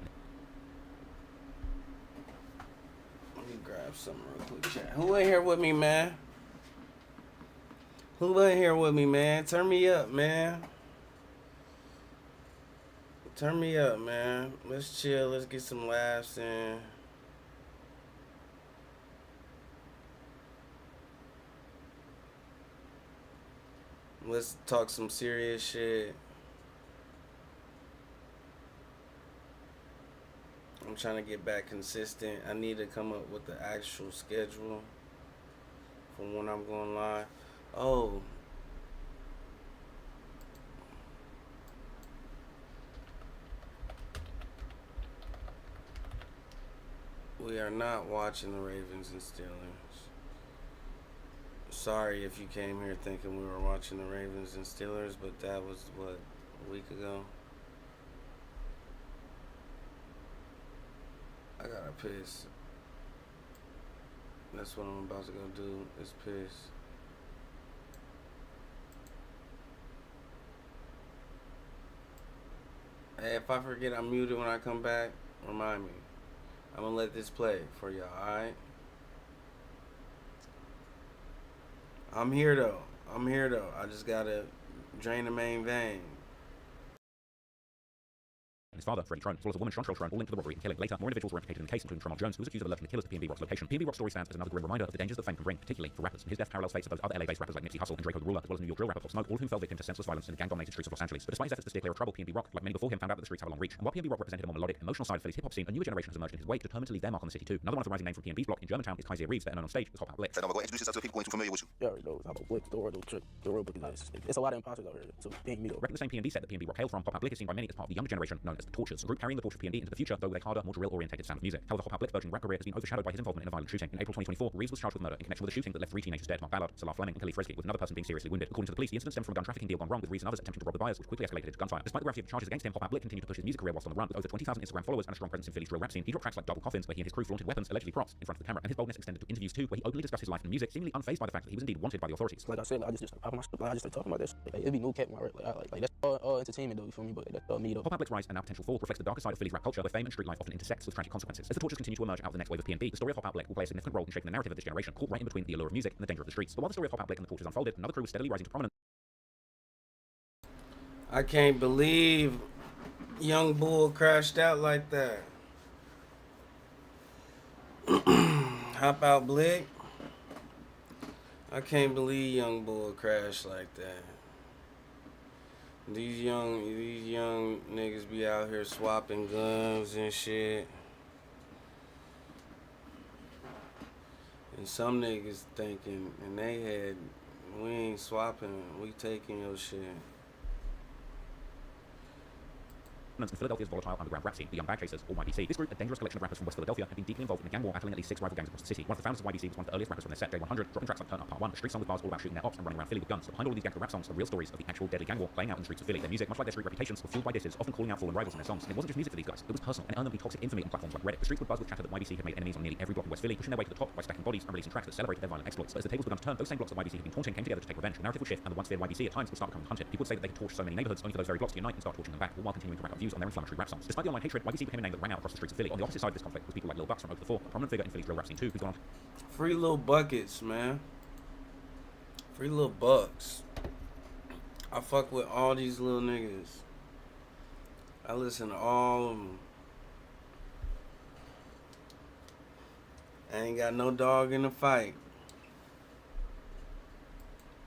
Let me grab something real quick, chat. Who in here with me, man? Who in here with me, man? Turn me up, man. Turn me up, man. Let's chill. Let's get some laughs in. Let's talk some serious shit. I'm trying to get back consistent. I need to come up with the actual schedule for when I'm going live. Oh. We are not watching the Ravens and Steelers. Sorry if you came here thinking we were watching the Ravens and Steelers, but that was, what, a week ago? I gotta piss. That's what I'm about to go do, is piss. Hey, if I forget I'm muted when I come back, remind me. I'm gonna let this play for y'all, alright? I'm here though. I just gotta drain the main vein. His father, Freddie Trone, as well as a woman, Chantal Trone, all linked to the robbery and killing. Later, more individuals were implicated in the case, including Tremont Jones, who was accused of alerting the killers to P&B Rock's location. P&B Rock's story stands as another grim reminder of the dangers that fame can bring, particularly for rappers. And his death parallels fates of those other LA-based rappers like Nipsey Hussle and Draco the Ruler, as well as New York drill rapper Pop Smoke, all of whom fell victim to senseless violence in the gang-dominated streets of Los Angeles. But despite his efforts to steer clear of trouble, P&B Rock, like many before him, found out that the streets have a long reach. And while P&B Rock represented a more melodic, emotional side of Philly's hip-hop scene, a newer generation has emerged in his wake, determined to leave their mark on the city too. Another one of the rising names from P&B's block in Germantown is Kaiser Reeves, better known on stage as Hop Out Blitz. Go introduce yourself to the people who ain't too familiar with you. You already know how about Blitz, the Ordo Trick, the real book is. It's a lot of imposters out here, so they ain't me though. Repping the same P&D set that P&B Rock hailed from, Hop Out Blitz is seen by many as part of the younger generation known as the Tortures, a group carrying the torch of P&D into the future, though with a harder, more drill-oriented sound of music. However, Hop Out Blitz version rap career has been overshadowed by his involvement in a violent shooting. In April 2024, Reeves was charged with murder in connection with a shooting that left 3 teenagers dead: Mark Ballard, Salah Fleming, and Khalif Frisky, with another person being seriously wounded. According to the police, the incident stemmed from a gun trafficking deal gone wrong, with Reeves and others attempting to rob the buyers, which quickly escalated into gunfire. Despite the gravity of the charges against him, Hop Out Blitz continued to push his music career whilst on the run. With over 20,000 Instagram followers and a strong presence in Philly's drill rap scene, he dropped tracks like Double Coffins, where he and his crew flaunted weapons, allegedly props, in front of the camera, and his boldness extended to interviews too, where he openly discussed his life and music, seemingly unfazed by the fact that he was indeed wanted by the authorities. Like I said, I just popping my stuff. I just started talking about this. Like, it'd be no cap in my rap. Like that's all entertainment though. You feel me? But that's all me though. Hop Out Blitz rise and now potential fall reflects the darker side of Philly's rap culture, where fame and street life often intersects with tragic consequences. As the torches continue to emerge out of the next wave of P&B, the story of Hop Out Blitz will play a significant role in shaping the narrative of this generation, caught right in between the allure of music and the danger of the streets. But while the story of Hop Out Blitz and the torches unfolded, another crew was steadily rising to prominence. I can't believe Young Bull crashed out like that. Hop Out Blick. I can't believe Young Bull crashed like that. These young niggas be out here swapping guns and shit. And some niggas thinking in they head, we ain't swapping, we taking your shit. In Philadelphia's volatile underground rap scene, the Young Bag Chasers, or YBC. This group, a dangerous collection of rappers from West Philadelphia, have been deeply involved in a gang war, battling at least 6 rival gangs across the city. One of the founders of YBC was one of the earliest rappers from their set, J100, dropping tracks like Turn Up Part 1, a street song with bars all about shooting their ops and running around Philly with guns. But behind all of these gangster rap songs are real stories of the actual deadly gang war playing out in the streets of Philly. Their music, much like their street reputations, were fueled by disses, often calling out fallen rivals in their songs. And it wasn't just music for these guys, it was personal, and it earned them the toxic infamy on platforms like Reddit. The streets would buzz with chatter that YBC had made enemies on nearly every block in West Philly, pushing their way to the top by stacking bodies and releasing tracks that celebrated their violent exploits. But as the tables began to turn, those same blocks that YBC had been taunting came together to take revenge. The narrative would shift, and the once feared YBC at times would start becoming hunted. People would say that they could torch so many neighborhoods, only for those very blocks to unite and start torching them back, all while continuing to rack up views on their inflammatory rap songs. Despite the online hatred, YBC became a name that rang out across the streets of Philly. On the opposite side of this conflict was people like Lil Bucks from Over the 4, a prominent figure in Philly's drill rap scene too, who's gone on. Free little buckets, man. Free little bucks. I fuck with all these little niggas. I listen to all of them. I ain't got no dog in the fight.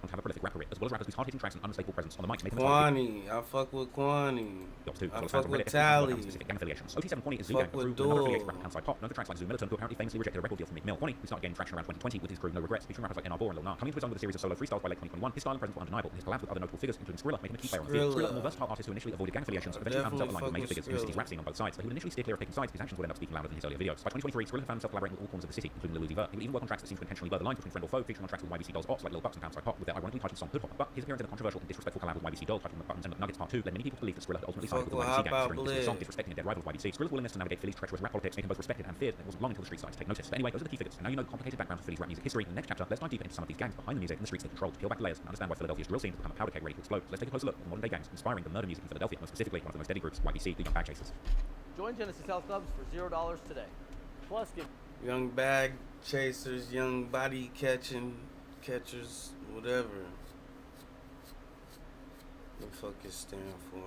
To have a prolific rapper, as well as rappers whose hard-hitting tracks and unmistakable presence on the mic make them Kwani, I fuck with Kwani. I fuck with Tally. OT7 Kwani is Zoo Fuck Gang, a with crew with another Duel. affiliated rapper Panside Pop, known for tracks like Zoo Militant, who apparently famously rejected a record deal from Meek Mill. Kwani, who started gaining traction around 2020 with his crew No Regrets, featuring rappers like NR Bor and Lil Nas. Coming to his own with a series of solo freestyles by late 2021, his style and presence were undeniable. His collabs with other notable figures, including Skrilla, making him a key player on the field. Skrilla, a more versatile artist who initially avoided gang affiliations, eventually found himself aligned with major figures in the city's rap scene on both sides. But he would initially steer clear of picking sides, his actions would end up speaking louder than his earlier videos. By 2023, Skrilla found himself collaborating with all corners of the city, including Lil Uzi Vert. He would even work on tracks that seemed to intentionally blur the lines between friend or foe, featuring on tracks with YBC Doll's ops like Lil Bucks and Panside Pop, with their ironically titled song Hood Hop. But his appearance in a controversial and disrespectful collab with YBC Doll, titled McButtons and McNuggets Part 2, led many people to believe that Skrilla had ultimately sided with the YBC gang, considering his song disrespecting a dead rival of YBC. Skrilla's willingness to navigate Philly's treacherous rap politics made him both respected and feared, and it wasn't long until the street started to take notice. But anyway, those are the key figures, and now you know the complicated background of Philly's rap music history. In the next chapter, let's dive deeper into some of these gangs behind the music and the streets they control, to peel back the layers and understand why Philadelphia's drill scene has become a powder keg ready to explode. So let's take a closer look at the modern day gangs inspiring the murder music in Philadelphia, most specifically one of the most deadly groups, YBC, the Young Bag Chasers. Join Genesis Health Clubs for $0 today. Plus, get Young bag chasers, young body catchers, whatever. What the fuck it stand for?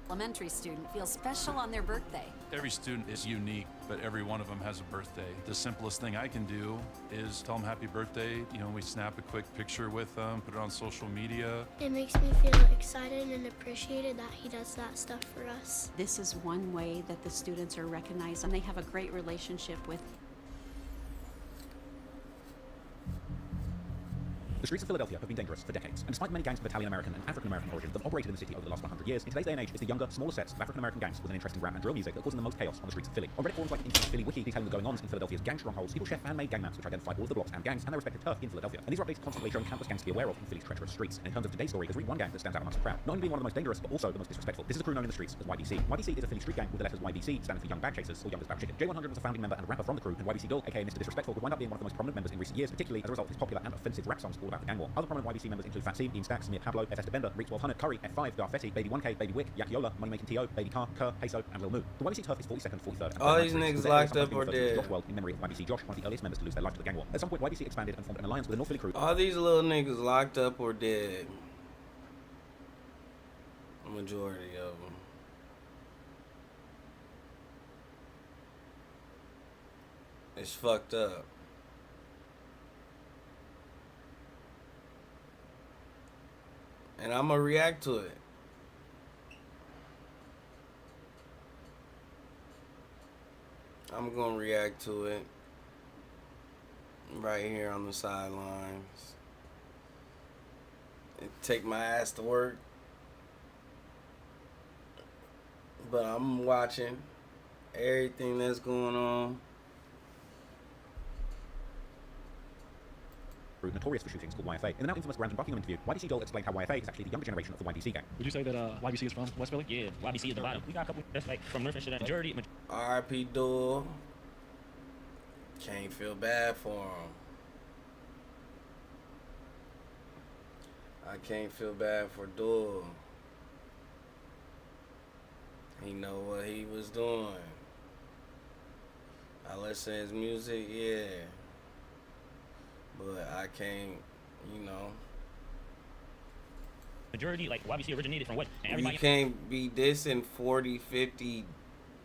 Elementary student feels special on their birthday. Every student is unique, but every one of them has a birthday. The simplest thing I can do is tell them happy birthday. You know, we snap a quick picture with them, put it on social media. It makes me feel excited and appreciated that he does that stuff for us. This is one way that the students are recognized and they have a great relationship with. The streets of Philadelphia have been dangerous for decades, and despite many gangs of Italian American and African American origin that have operated in the city over the last 100 years, in today's day and age, it's the younger, smaller sets of African American gangs with an interest in rap and drill music that are causing the most chaos on the streets of Philly. On Reddit forums like Internet Philly Wiki detailing the going-ons in Philadelphia's gang strongholds, people share fan-made gang maps which identify all of the blocks and gangs and their respective turf in Philadelphia. And these are updates constantly showing countless gangs to be aware of in Philly's treacherous streets. And in terms of today's story, there's really one gang that stands out amongst the crowd, not only being one of the most dangerous, but also the most disrespectful. This is a crew known in the streets as YBC. YBC is a Philly street gang with the letters YBC standing for Young Bag Chasers, or Youngest Bag Chicken. J100 was a founding member and a rapper from the crew, and YBC Doll, aka Mr. Disrespectful, would wind up being one of the most prominent members in recent years, particularly as a result of his popular and offensive rap songs all about the gang war. Other prominent YBC members include Fat C, Dean Stacks, Samir Pablo, FS Bender, Reek 1200, Curry, F5, Darfetti, Baby 1K, Baby Wick, Yakiola, Money Making T.O., Baby Car, Kerr, Peso, and Lil Moo. The YBC turf is 42nd, 43rd, and All these niggas locked up or dead. Josh World, in memory of YBC Josh, one of the earliest members to lose their life to the gang war. At some point, YBC expanded and formed an alliance with the North Philly crew. All these little niggas locked up or dead. A majority of them. It's fucked up. And I'ma react to it. I'm gonna react to it right here on the sidelines. And take my ass to work. But I'm watching everything that's going on. Notorious for shootings called YFA. In the now infamous Brandon Buckingham interview, YBC Doll explained how YFA is actually the younger generation of the YBC gang. Would you say that YBC is from West Philly? Yeah, YBC is the bottom. We got a couple that's like from North and shit. Majority. R.I.P. Duel. Can't feel bad for him. I can't feel bad for Duel. He know what he was doing. I listen to his music, yeah. But I can't, you know. Majority, like, YBC originated from what? You can't be dissing 40, 50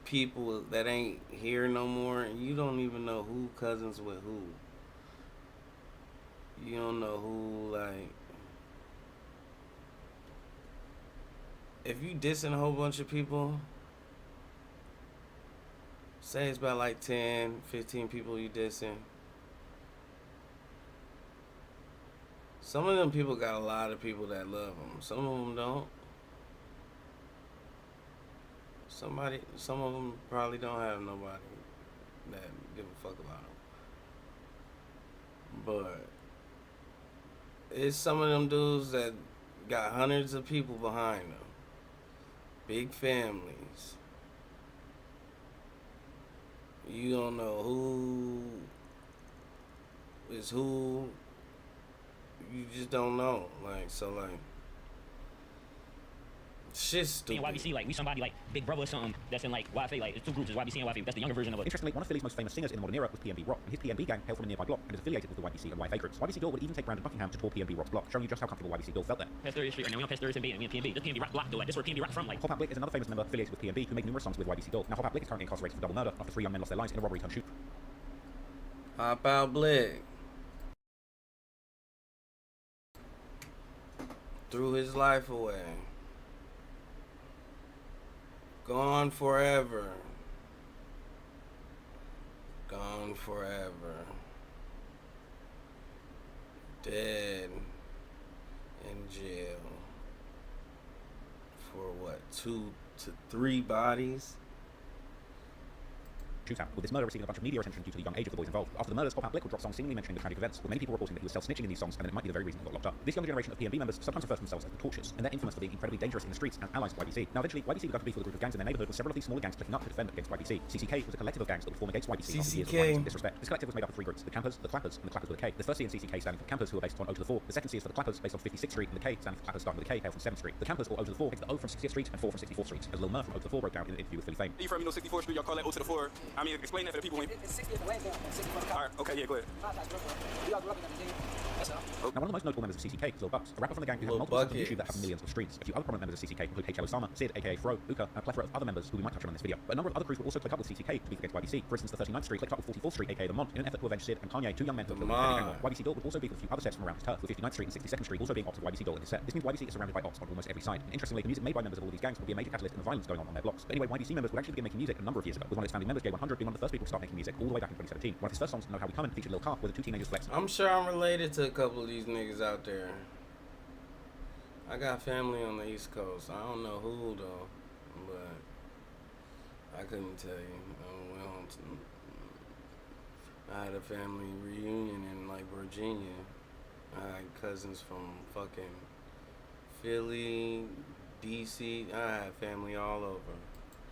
people that ain't here no more, and you don't even know who cousins with who. You don't know who, like... If you dissing a whole bunch of people, Say it's about like 10, 15 people you dissing. Some of them people got a lot of people that love them. Some of them don't. Some of them probably don't have nobody that give a fuck about them. But it's some of them dudes that got hundreds of people behind them. Big families. You don't know who is who. You just don't know. Shit's stupid. And YBC, like, we somebody like Big Brother or something that's in like YFA, like, it's two groups, it's YBC and YFA. That's the younger version of it. Interestingly, one of Philly's most famous singers in the modern era was PNB Rock, and his PNB gang hailed from a nearby block and is affiliated with the YBC and YFA groups. YBC Bill would even take Brandon Buckingham to tour PNB Rock's block, showing you just how comfortable YBC Bill felt there. Past 30th Street right now, we on past 30th and B, and we in PNB. This PNB Rock block, though, like, this is where PNB Rock from, like. Hop Out Blick is another famous member affiliated with PNB who made numerous songs with YBC Bill. Now, Hop Out Blick is currently incarcerated for double murder after 3 young men lost their lives in a robbery turned shoot. Hop Out Blick threw his life away. Gone forever. Gone forever. Dead in jail. For what? 2 to 3 bodies? Shootout, with this murder receiving a bunch of media attention due to the young age of the boys involved. After the murders, Hop Out Blick would drop songs seemingly mentioning the tragic events, with many people reporting that he was self-snitching in these songs and that it might be the very reason he got locked up. This young generation of PNB members sometimes refer to themselves as the Torches, and they're infamous for being incredibly dangerous in the streets and allies of YBC. Now eventually, YBC began to beef with a group of gangs in their neighborhood, with several of these smaller gangs splitting up to defend against YBC. CCK was a collective of gangs that would form against YBC after years of violence and disrespect. This collective was made up of 3 groups: the Campers, the Clappers, and the Clappers with a K. The first C in CCK standing for Campers, who are based on O to the 4. The second C is for the Clappers, based on 56th Street, and the K standing for Clappers starting with a K, hail from 7th Street. The Campers, or O to the 4, takes the O from 60th Street and 4 from 64th Street, as Lil Murph from O to the 4 broke down in an interview with Philly Fame. You from 64th Street, y'all call that O to the 4. I mean, explain that for the people. It's 60th away down, 60th. Alright, okay, yeah, go ahead. We all grew up in that thing. Now, one of the most notable members of CCK is Lil Bucks, a rapper from the gang who has multiple songs on YouTube that have millions of streams. A few other prominent members of CCK include HL Osama, Sid, aka Fro, Uka, and a plethora of other members who we might touch on in this video. But a number of other crews will also click up with CCK to beef against YBC. For instance, the 39th Street clicked up with 44th Street, aka The Mont, in an effort to avenge Sid and Kanye, 2 young men who were killed in a gang war. YBC Bill would also beef with a few other sets from around his turf, with 59th Street and 62nd Street also being ops of YBC Bill in his set. This means YBC is surrounded by ops on almost every side. And interestingly, the music made by members of all of these gangs would be a major catalyst in the violence going on their blocks. But anyway, YBC members would actually begin making music a number of years ago, with one of its founding members, J100, being one of the first people to start making music all the way back in 2017. One of his first songs, Know How We Comin', featured Lil Car, where the 2 teenagers flex. I'm sure I'm related to a couple of these niggas out there. I got family on the East Coast. I don't know who though, but I couldn't tell you. I had a family reunion in like Virginia. I had cousins from fucking Philly, DC. I had family all over.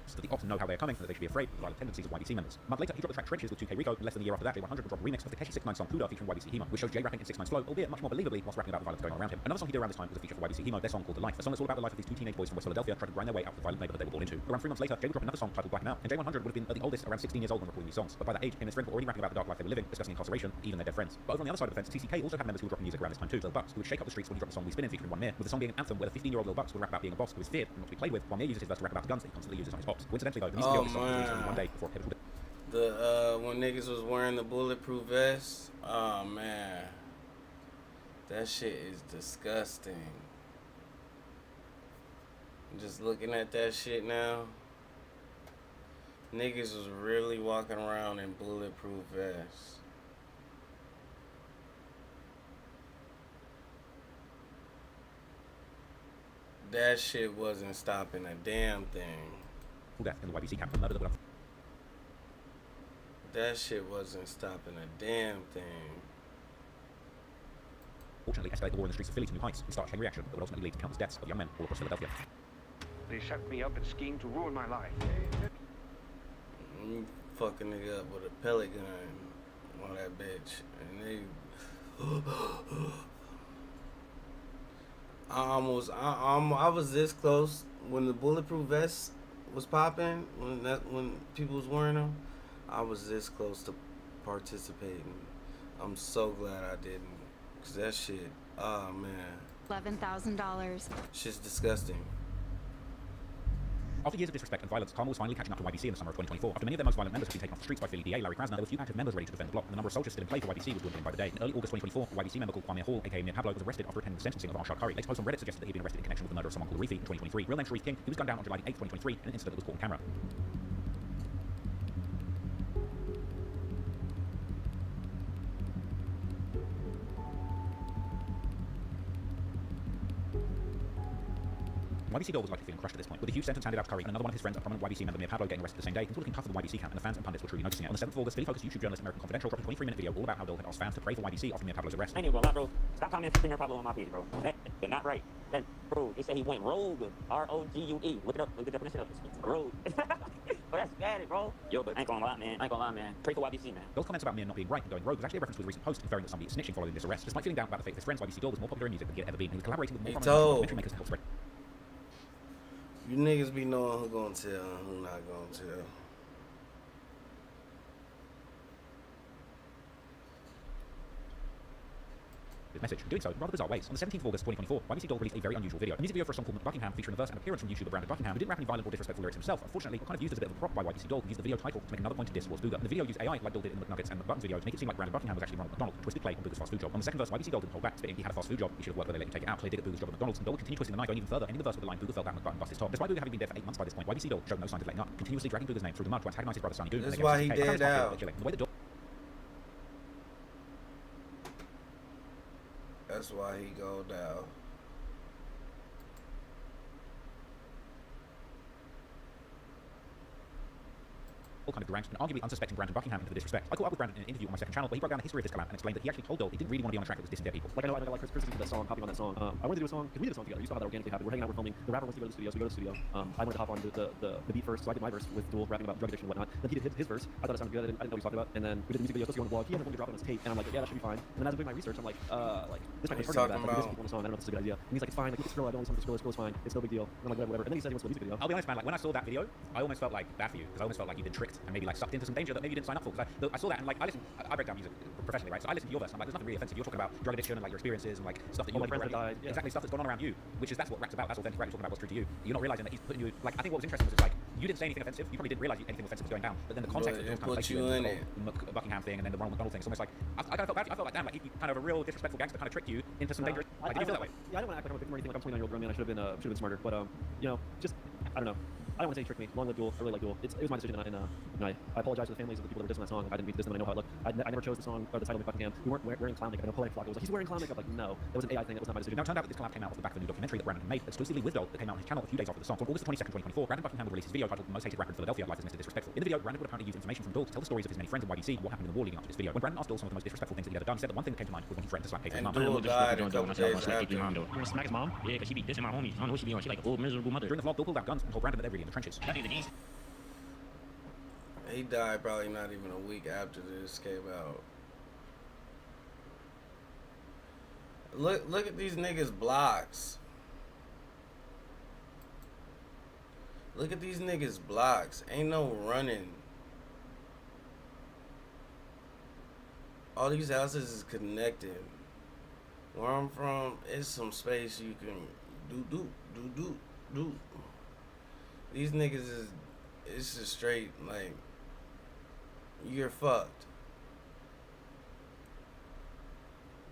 So the ops know how they're coming, and that they should be afraid of the violent tendencies of YBC members. A month later, he dropped the track Trenches with 2K Rico, and less than a year after that, J100 would drop a remix of the catchy 6ix9ine song Huda featuring YBC Hemo, which shows Jay rapping in 6ix9ine's flow, albeit much more believably, whilst rapping about the violence going on around him. Another song he did around this time was a feature for YBC Hemo, their song called The Life, a song that's all about the life of these 2 teenage boys from West Philadelphia trying to grind their way out of the violent neighborhood they were born into. Around 3 months later, Jay would drop another song titled Black 'Em Out, and J100 would have been the oldest, around 16 years old when recording these songs, but by that age, him and his friends were already rapping about the dark life they were living, discussing incarceration, even their dead friends. But over on the other side of the fence, CCK also had members who were dropping music around this time too, Lil Bucks, who would shake up the streets when he dropped the song We Spinnin' featuring One Mir, with the song being an anthem where the 15-year-old Lil Bucks would rap about being a boss who is feared and not to be played with, while Mir uses his verse to rap about the guns that he constantly uses on his pops. Coincidentally though, the music video of this song was released only one day before it hit when niggas was wearing the bulletproof vest, oh man, that shit is disgusting. Just looking at that shit now, niggas was really walking around in bulletproof vests. That shit wasn't stopping a damn thing. That shit wasn't stopping a damn thing. Fortunately, escalate the war in the streets of Philly to new heights and start a chain reaction that would ultimately lead to countless deaths of young men all across Philadelphia. They set me up and schemed to ruin my life. You fuck a nigga up with a pellet gun on that bitch, and they. I was this close when the bulletproof vest was popping. When people was wearing them, I was this close to participating. I'm so glad I didn't, cause that shit. Oh man. $11,000. Shit's disgusting. After years of disrespect and violence, Karma was finally catching up to YBC in the summer of 2024. After many of their most violent members had been taken off the streets by Philly DA Larry Krasner, there were few active members ready to defend the block, and the number of soldiers still in play for YBC was dwindling by the day. In early August 2024, a YBC member called Kwame Hall, aka Mir Pablo, was arrested after attending the sentencing of Arshad Curry. Later posts on Reddit suggested that he had been arrested in connection with the murder of someone called Arifi in 2023. Real name Sharif King, he was gunned down on July 8, 2023, in an incident that was caught on camera. YBC Dole was likely feeling crushed at this point, with a huge sentence handed out to Curry and another one of his friends, a prominent YBC member near Pablo, getting arrested the same day. Things were looking tough for the YBC camp, and the fans and pundits were truly noticing it. On the 7th of August, Philly focused YouTube journalist American Confidential dropped a 23-minute video all about how Dole had asked fans to pray for YBC after Mia Pablo's arrest. I ain't even gonna lie, bro. Stop commenting Mia Pablo on my page, bro. They're not right. Then, bro, they say he went rogue. R-O-G-U-E. Look it up. Look the definition of it. Rogue. But that's bad, bro. Yo, but I ain't gonna lie, man. Pray for YBC, man. Those comments about Mia not being right and going rogue was actually a reference to his recent post inferring that somebody is snitching following this arrest. Despite feeling down about the fact that his friend's YBC Dole was more popular in music than he had ever been, and he was collaborating with more prominent documentary makers to help spread. You niggas be knowing who gonna tell and who not gonna tell. Message. Doing so in rather bizarre ways. On the 17th of August 2024, YBC Dole released a very unusual video. A music video for a song called Buckingham featuring a verse and appearance from YouTuber Brandon Buckingham, who didn't rap any violent or disrespectful lyrics himself. Unfortunately, kind of used as a bit of a prop by YBC Dole, who used the video title to make another pointed diss towards Booger. And the video used AI like Dole did in the McNuggets and the Buttons video to make it seem like Brandon Buckingham was actually Ronald McDonald, a twisted play on Booger's fast food job. On the second verse, YBC Dole didn't hold back, spitting he had a fast food job, he should have worked where they let him take it out, clear dig at Booger's job at McDonald's, and Dole would continue twisting the knife going even further, ending the verse with the line Booger felt that McButton bust his top. Despite Booger having been dead for 8 months by this point, YBC Dole showed no signs of letting up, continuously dragging Booger's name through the mud to antagonize his brother Sonny Goon. That's why he dead out. That's why he go down. Kind of deranged and arguably unsuspecting Brandon Buckingham into the disrespect. I caught up with Brandon in an interview on my second channel, but he broke down the history of this collab and explained that he actually told Dole he didn't really want to be on a track that was dissing dead people. Like I know Chris did that song, hopping on that song. I wanted to do a song because we did a song together. You saw how that organically happened. We're hanging out, we're filming. The rapper wants to go to the studio, so we go to the studio. I wanted to hop on the beat first, so I did my verse with Duel rapping about drug addiction and whatnot. Then he did his verse. I thought it sounded good. I didn't know what he was talking about. And then we did the music video, supposed to go on the blog. He had to drop it on his tape, and I'm like, yeah, that should be fine. And then as I'm doing my research, I'm like this might be targeting that. Like, this people on the song. I don't know if this is a good idea. And he's like, it's fine. Like, it's Skrilla. I don't listen to Skrilla. Skrilla's fine. It's no big deal. And I'm like, whatever. And then he said he wants to do a music video. I'll be honest, man. Like when I saw that video, I almost felt like bad for you because I almost felt like you'd been tricked and maybe like sucked into some danger that maybe you didn't sign up for. I saw that and like I break down music professionally, right? So I listen to your verse and I'm like, there's nothing really offensive. You're talking about drug addiction and like your experiences and like stuff that you exactly stuff that's gone on around you, which is that's what rap's about. That's authentic rap. You're talking about what's true to you. You're not realizing that he's putting you like I think what was interesting was it's like you didn't say anything offensive. You probably didn't realize anything offensive was going down, but then the context of it kind of placed you in the Buckingham thing and then the Ronald McDonald thing. It's almost like I kind of felt bad. I felt like damn, like he kind of a real disrespectful gangster kind of tricked you into some dangerous. Like, did you feel that way? Yeah, I don't want to act like I'm a victim or anything. Like I'm 29-year-old grown man. I should have been smarter. But you know, just I don't know. I don't want to say he tricked me. Long live Duel. I really like Duel. It was my decision, and I apologize to the families of the people that were dissing that song. I didn't mean to diss them. I know how it looked. I never chose the song or the title of Buckingham. We weren't wearing clown makeup. I know Polite Flock. It was like he's wearing clown makeup. Like no, that was an AI thing. That was not my decision. Now it turned out that this collab came out off the back of a new documentary that Brandon made exclusively with Dole that came out on his channel a few days after the song. So on August 22nd, 2024, Brandon Buckingham would release his video titled "The Most Hated Rapper in Philadelphia: Life is Mr. Disrespectful." In the video, Brandon would apparently use information from Dole to tell the stories of his many friends in YBC and what happened in the war leading up to this video. When Brandon asked Dole some of the most disrespectful things that he'd ever done, he said that one thing that came to mind was when he threatened to slap Casey's mom. Dole died a couple days after. You want to smack his mom? Yeah, because she be dissing my homies. I don't know what she be on. She like old miserable mother. During the vlog, Dole pulled out guns and told Brandon that they're really in the trenches. He died probably not even a week after this came out. Look at these niggas' blocks. Look at these niggas' blocks. Ain't no running. All these houses is connected. Where I'm from, it's some space you can do. These niggas is, it's just straight like, you're fucked.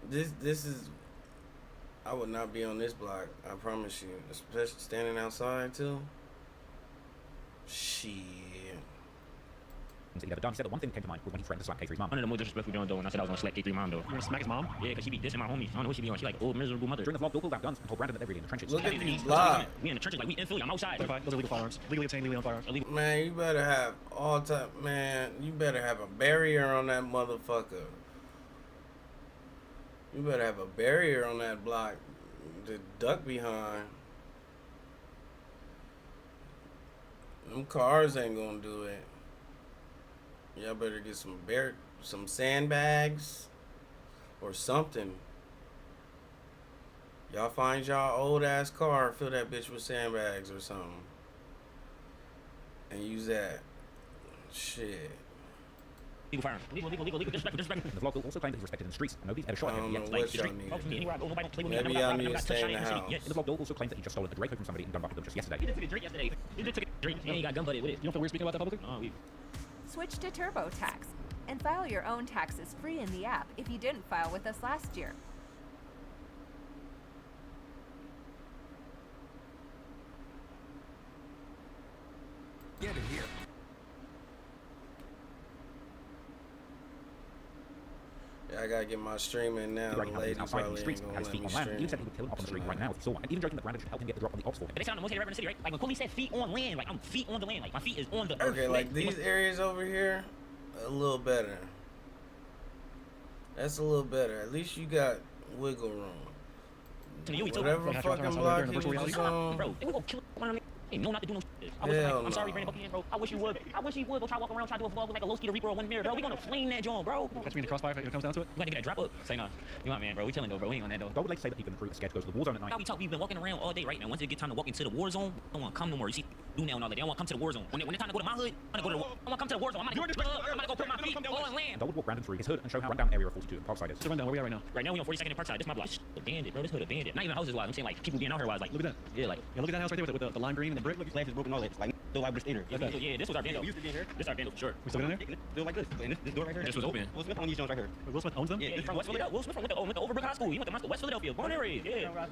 This is, I would not be on this block, I promise you. Especially standing outside too. Shit. He'd ever done. He said that one thing that came to mind was when he threatened to slap K3's mom. One of the most disrespectful doing though, and I said I was gonna slap K3 mom though. You wanna smack his mom? Yeah, because she be dissing my homies. I don't know what she be on. She like old miserable mother. During the vlog, Dole pulled out guns and told Brandon that they're really in the trenches. Look at these blocks. We in the trenches like we in Philly. I'm outside. Those are legal firearms. Legally obtained, legally on firearms. Illegal. Man, you better have all time. Man, you better have a barrier on that motherfucker. You better have a barrier on that block to duck behind. Them cars ain't gonna do it. Y'all better get some sandbags or something. Y'all find y'all old ass car, fill that bitch with sandbags or something, and use that. Shit. Legal firearms. Legal. Disrespectful. The vlog also claimed that he was respected in the streets, and nobody's ever shot I him don't know yet. what y'all need. Maybe y'all need to stay in the house. In the vlog, Dole also claimed that he just stole a Draco from somebody and gun butted them just yesterday. He just took a drink yesterday. He just took a drink and he got gun butted with it. You don't feel weird speaking about that publicly? Oh, we. Switch to TurboTax and file your own taxes free in the app if you didn't file with us last year. Get it here. I gotta get my stream in now. The lady outside probably the streets, ain't had gonna his let feet me on land. He even said he stream. would kill him off on the street right now if he saw one. And even joking that Brandon should help him get the drop on the Ops floor. But they sound the most hated rapper in the city, right? Like when Kobe said feet on land, like I'm feet on the land, like my feet is on the earth. Okay, like these areas over here, a little better. That's a little better. At least you got wiggle room. Whatever fucking block he was on. Bro, they will kill one of them. Hey, no, not to do no shit. I'm sorry, Brandon Buchanan, bro. I wish you would. I wish he would go try to walk around, try to do a vlog with like a low speed Reaper or one mirror, bro. We gonna flame that joint, bro. Catch me in the crossfire if it comes down to it. You gotta get that drop up. Say nah. You want man, bro? We chilling though, bro. We ain't on that though. Gold would like to say that people in the crew are scared to go to the war zone at night. Now we talk. We've been walking around all day right now. Once it get time to walk into the war zone, I don't want to come no more. You see, do now and all that. They don't want to come to the war zone. When it's time to go to my hood, I'm gonna go to. I want to come to the war zone. I'm gonna go put my feet on land. Gold would walk Brandon through his hood and show how rundown area 42 and Parkside is. So rundown, where we at right now? Right now we on 42nd and Parkside. This my block. Abandoned, bro. This hood abandoned. Not even houses wise. I'm saying like people being out here wise. Like look at that. Yeah, like look at that house right there with the lime green and the brick. Look, slabs is broken all that. Like still like the yeah, this was our bando. We used to be in here. This our bando for sure. We still in there? Still like this. And this door right here. This was open. Will Smith owns these joints right here. Will Smith owns them? Yeah, he's from West Philadelphia. Will Smith went to Overbrook High School. He went to West Philadelphia. Born and raised. Yeah.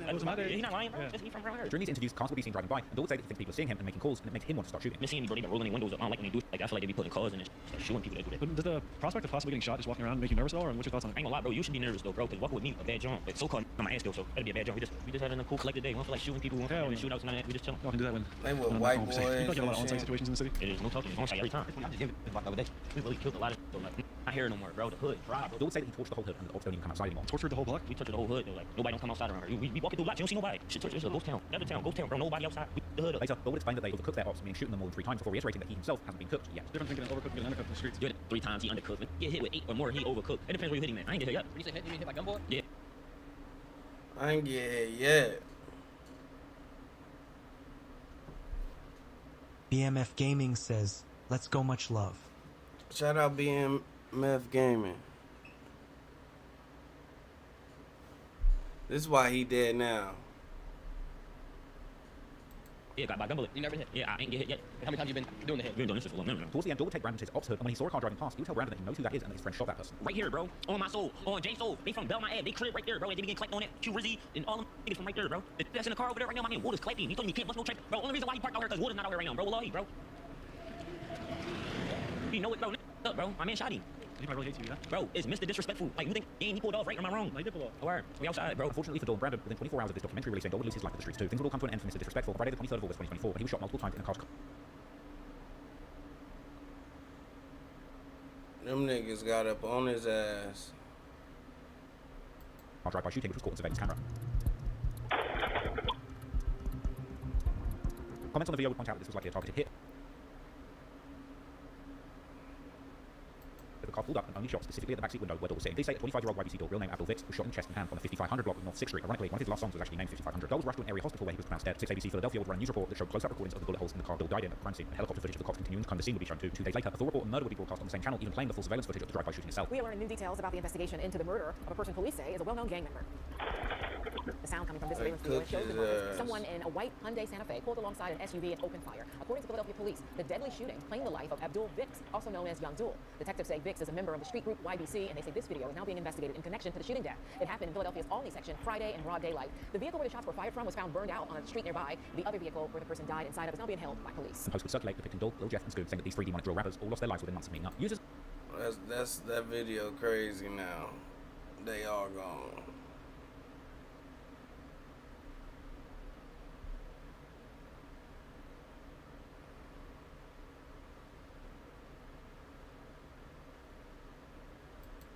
He's not lying, bro. He's from around here. During these interviews, cars will be seen driving by, and Gold would say that he thinks people are seeing him and making calls, and it makes him want to start shooting. Been seeing me, bro. They been rolling their windows up. I don't like when they do. Like I feel like they be putting cars in and start shooting people that do that. But does the prospect of possibly getting shot just walking around make you nervous at all, or what's your thoughts on it? I ain't gonna lie, bro. You should be nervous though, bro. Cause walking with me, a bad jump. Like so called on my ass still, so that'd be a bad jump. We just having a cool collected day. We don't feel like shooting people. We don't feel like shootouts and all that. We just chilling. Y'all can do that when they with white boys. You feel like you have a lot of on-site situations in the city. It is no talking. It's on-site every time. I just gave it the other day. We really killed a lot of. So like, not here no more, bro. The hood, bro. Gold would say that he torched the whole hood, and the Ops don't even come outside anymore. Tortured the whole block? We tortured the whole hood. Like nobody don't come outside around here. We walking through blocks. You don't see nobody. Shit, torture. This is a ghost town. Another town, ghost town, bro. Nobody outside. The hood. Later, Gold would explain that they overcooked their Ops, meaning shooting them more than 3 times before reiterating that he himself hasn't been cooked yet. Different thing than overcooked and undercooked in the streets. Yeah, 3 times he undercooked. When you get hit with 8 or more, he overcooked. It depends where you hitting, man. I ain't get hit yet. When you say hit, you mean hit by gunboy? Yeah. I ain't get hit yet. BMF Gaming says, let's go, much love. Shout out BMF Gaming. This is why he dead now. Yeah, got by gun bullet. You never hit? Yeah, I ain't get hit yet. How many times you been doing the hit? We've been doing this for a long time. Towards the end, Gold would take Brandon to his Ops hood, and when he saw a car driving past, he would tell Brandon that he knows who that is and that his friend shot that person. Right here, bro. On my soul. On Jay's soul. They from Belmont Ave. They crib right there, bro. They be getting clapped on it. Q Rizzy and all them niggas from right there, bro. That's in the car over there right now. My man Wood is clapping. He told me he can't bust no track. Bro, only reason why he parked out here because Wood is not out here right now, bro. Wallahi, bro. You know it, bro. Up, bro. My man shot him. He probably really hates you, yeah? Bro, it's Mr. Disrespectful. Like, you think he pulled off, right? Or am I wrong? No, he did pull off. Oh, word. We outside, bro. Unfortunately for Dawn Brandon, within 24 hours of this documentary releasing, Dawn would lose his life in the streets too. Things would all come to an end for Mr. Disrespectful on Friday the 23rd of August 2024, when he was shot multiple times in a car's car. Them niggas got up on his ass. Our drive-by shooting, which was caught on surveillance camera. Comments on the video would point out that this was likely a targeted hit. The car pulled up and only shot specifically at the backseat window where Dawn was sitting. They say that 25-year-old YBC Dawn, real name Abdul Vix, was shot in the chest and hand on the 5500 block of North 6th Street. Ironically, one of his last songs was actually named 5500. Dawn was rushed to an area hospital where he was pronounced dead. 6 ABC Philadelphia would run a news report that showed close-up recordings of the bullet holes in the car Dawn died in at the crime scene. And helicopter footage of the cops continuing to come to the scene would be shown too. 2 days later, a full report on murder would be broadcast on the same channel, even playing the full surveillance footage of the drive-by shooting itself. We are learning new details about the investigation into the murder of a person police say is a well-known gang member. The sound coming from this surveillance video shows the moment someone in a white Hyundai Santa Fe pulled alongside an SUV and opened fire. According to Philadelphia police, the deadly shooting claimed the life of Abdul Vix, also known as Young Dul. Detectives say Vix is a member of the street group YBC, and they say this video is now being investigated in connection to the shooting death. It happened in Philadelphia's Olney section Friday in broad daylight. The vehicle where the shots were fired from was found burned out on a street nearby. The other vehicle where the person died inside of is now being held by police. Some posts would circulate depicting Dole, Lil Jeff, and Scoob saying that these 3D monitor rappers all lost their lives within months of meeting up. Users. That's that video crazy now. They all gone.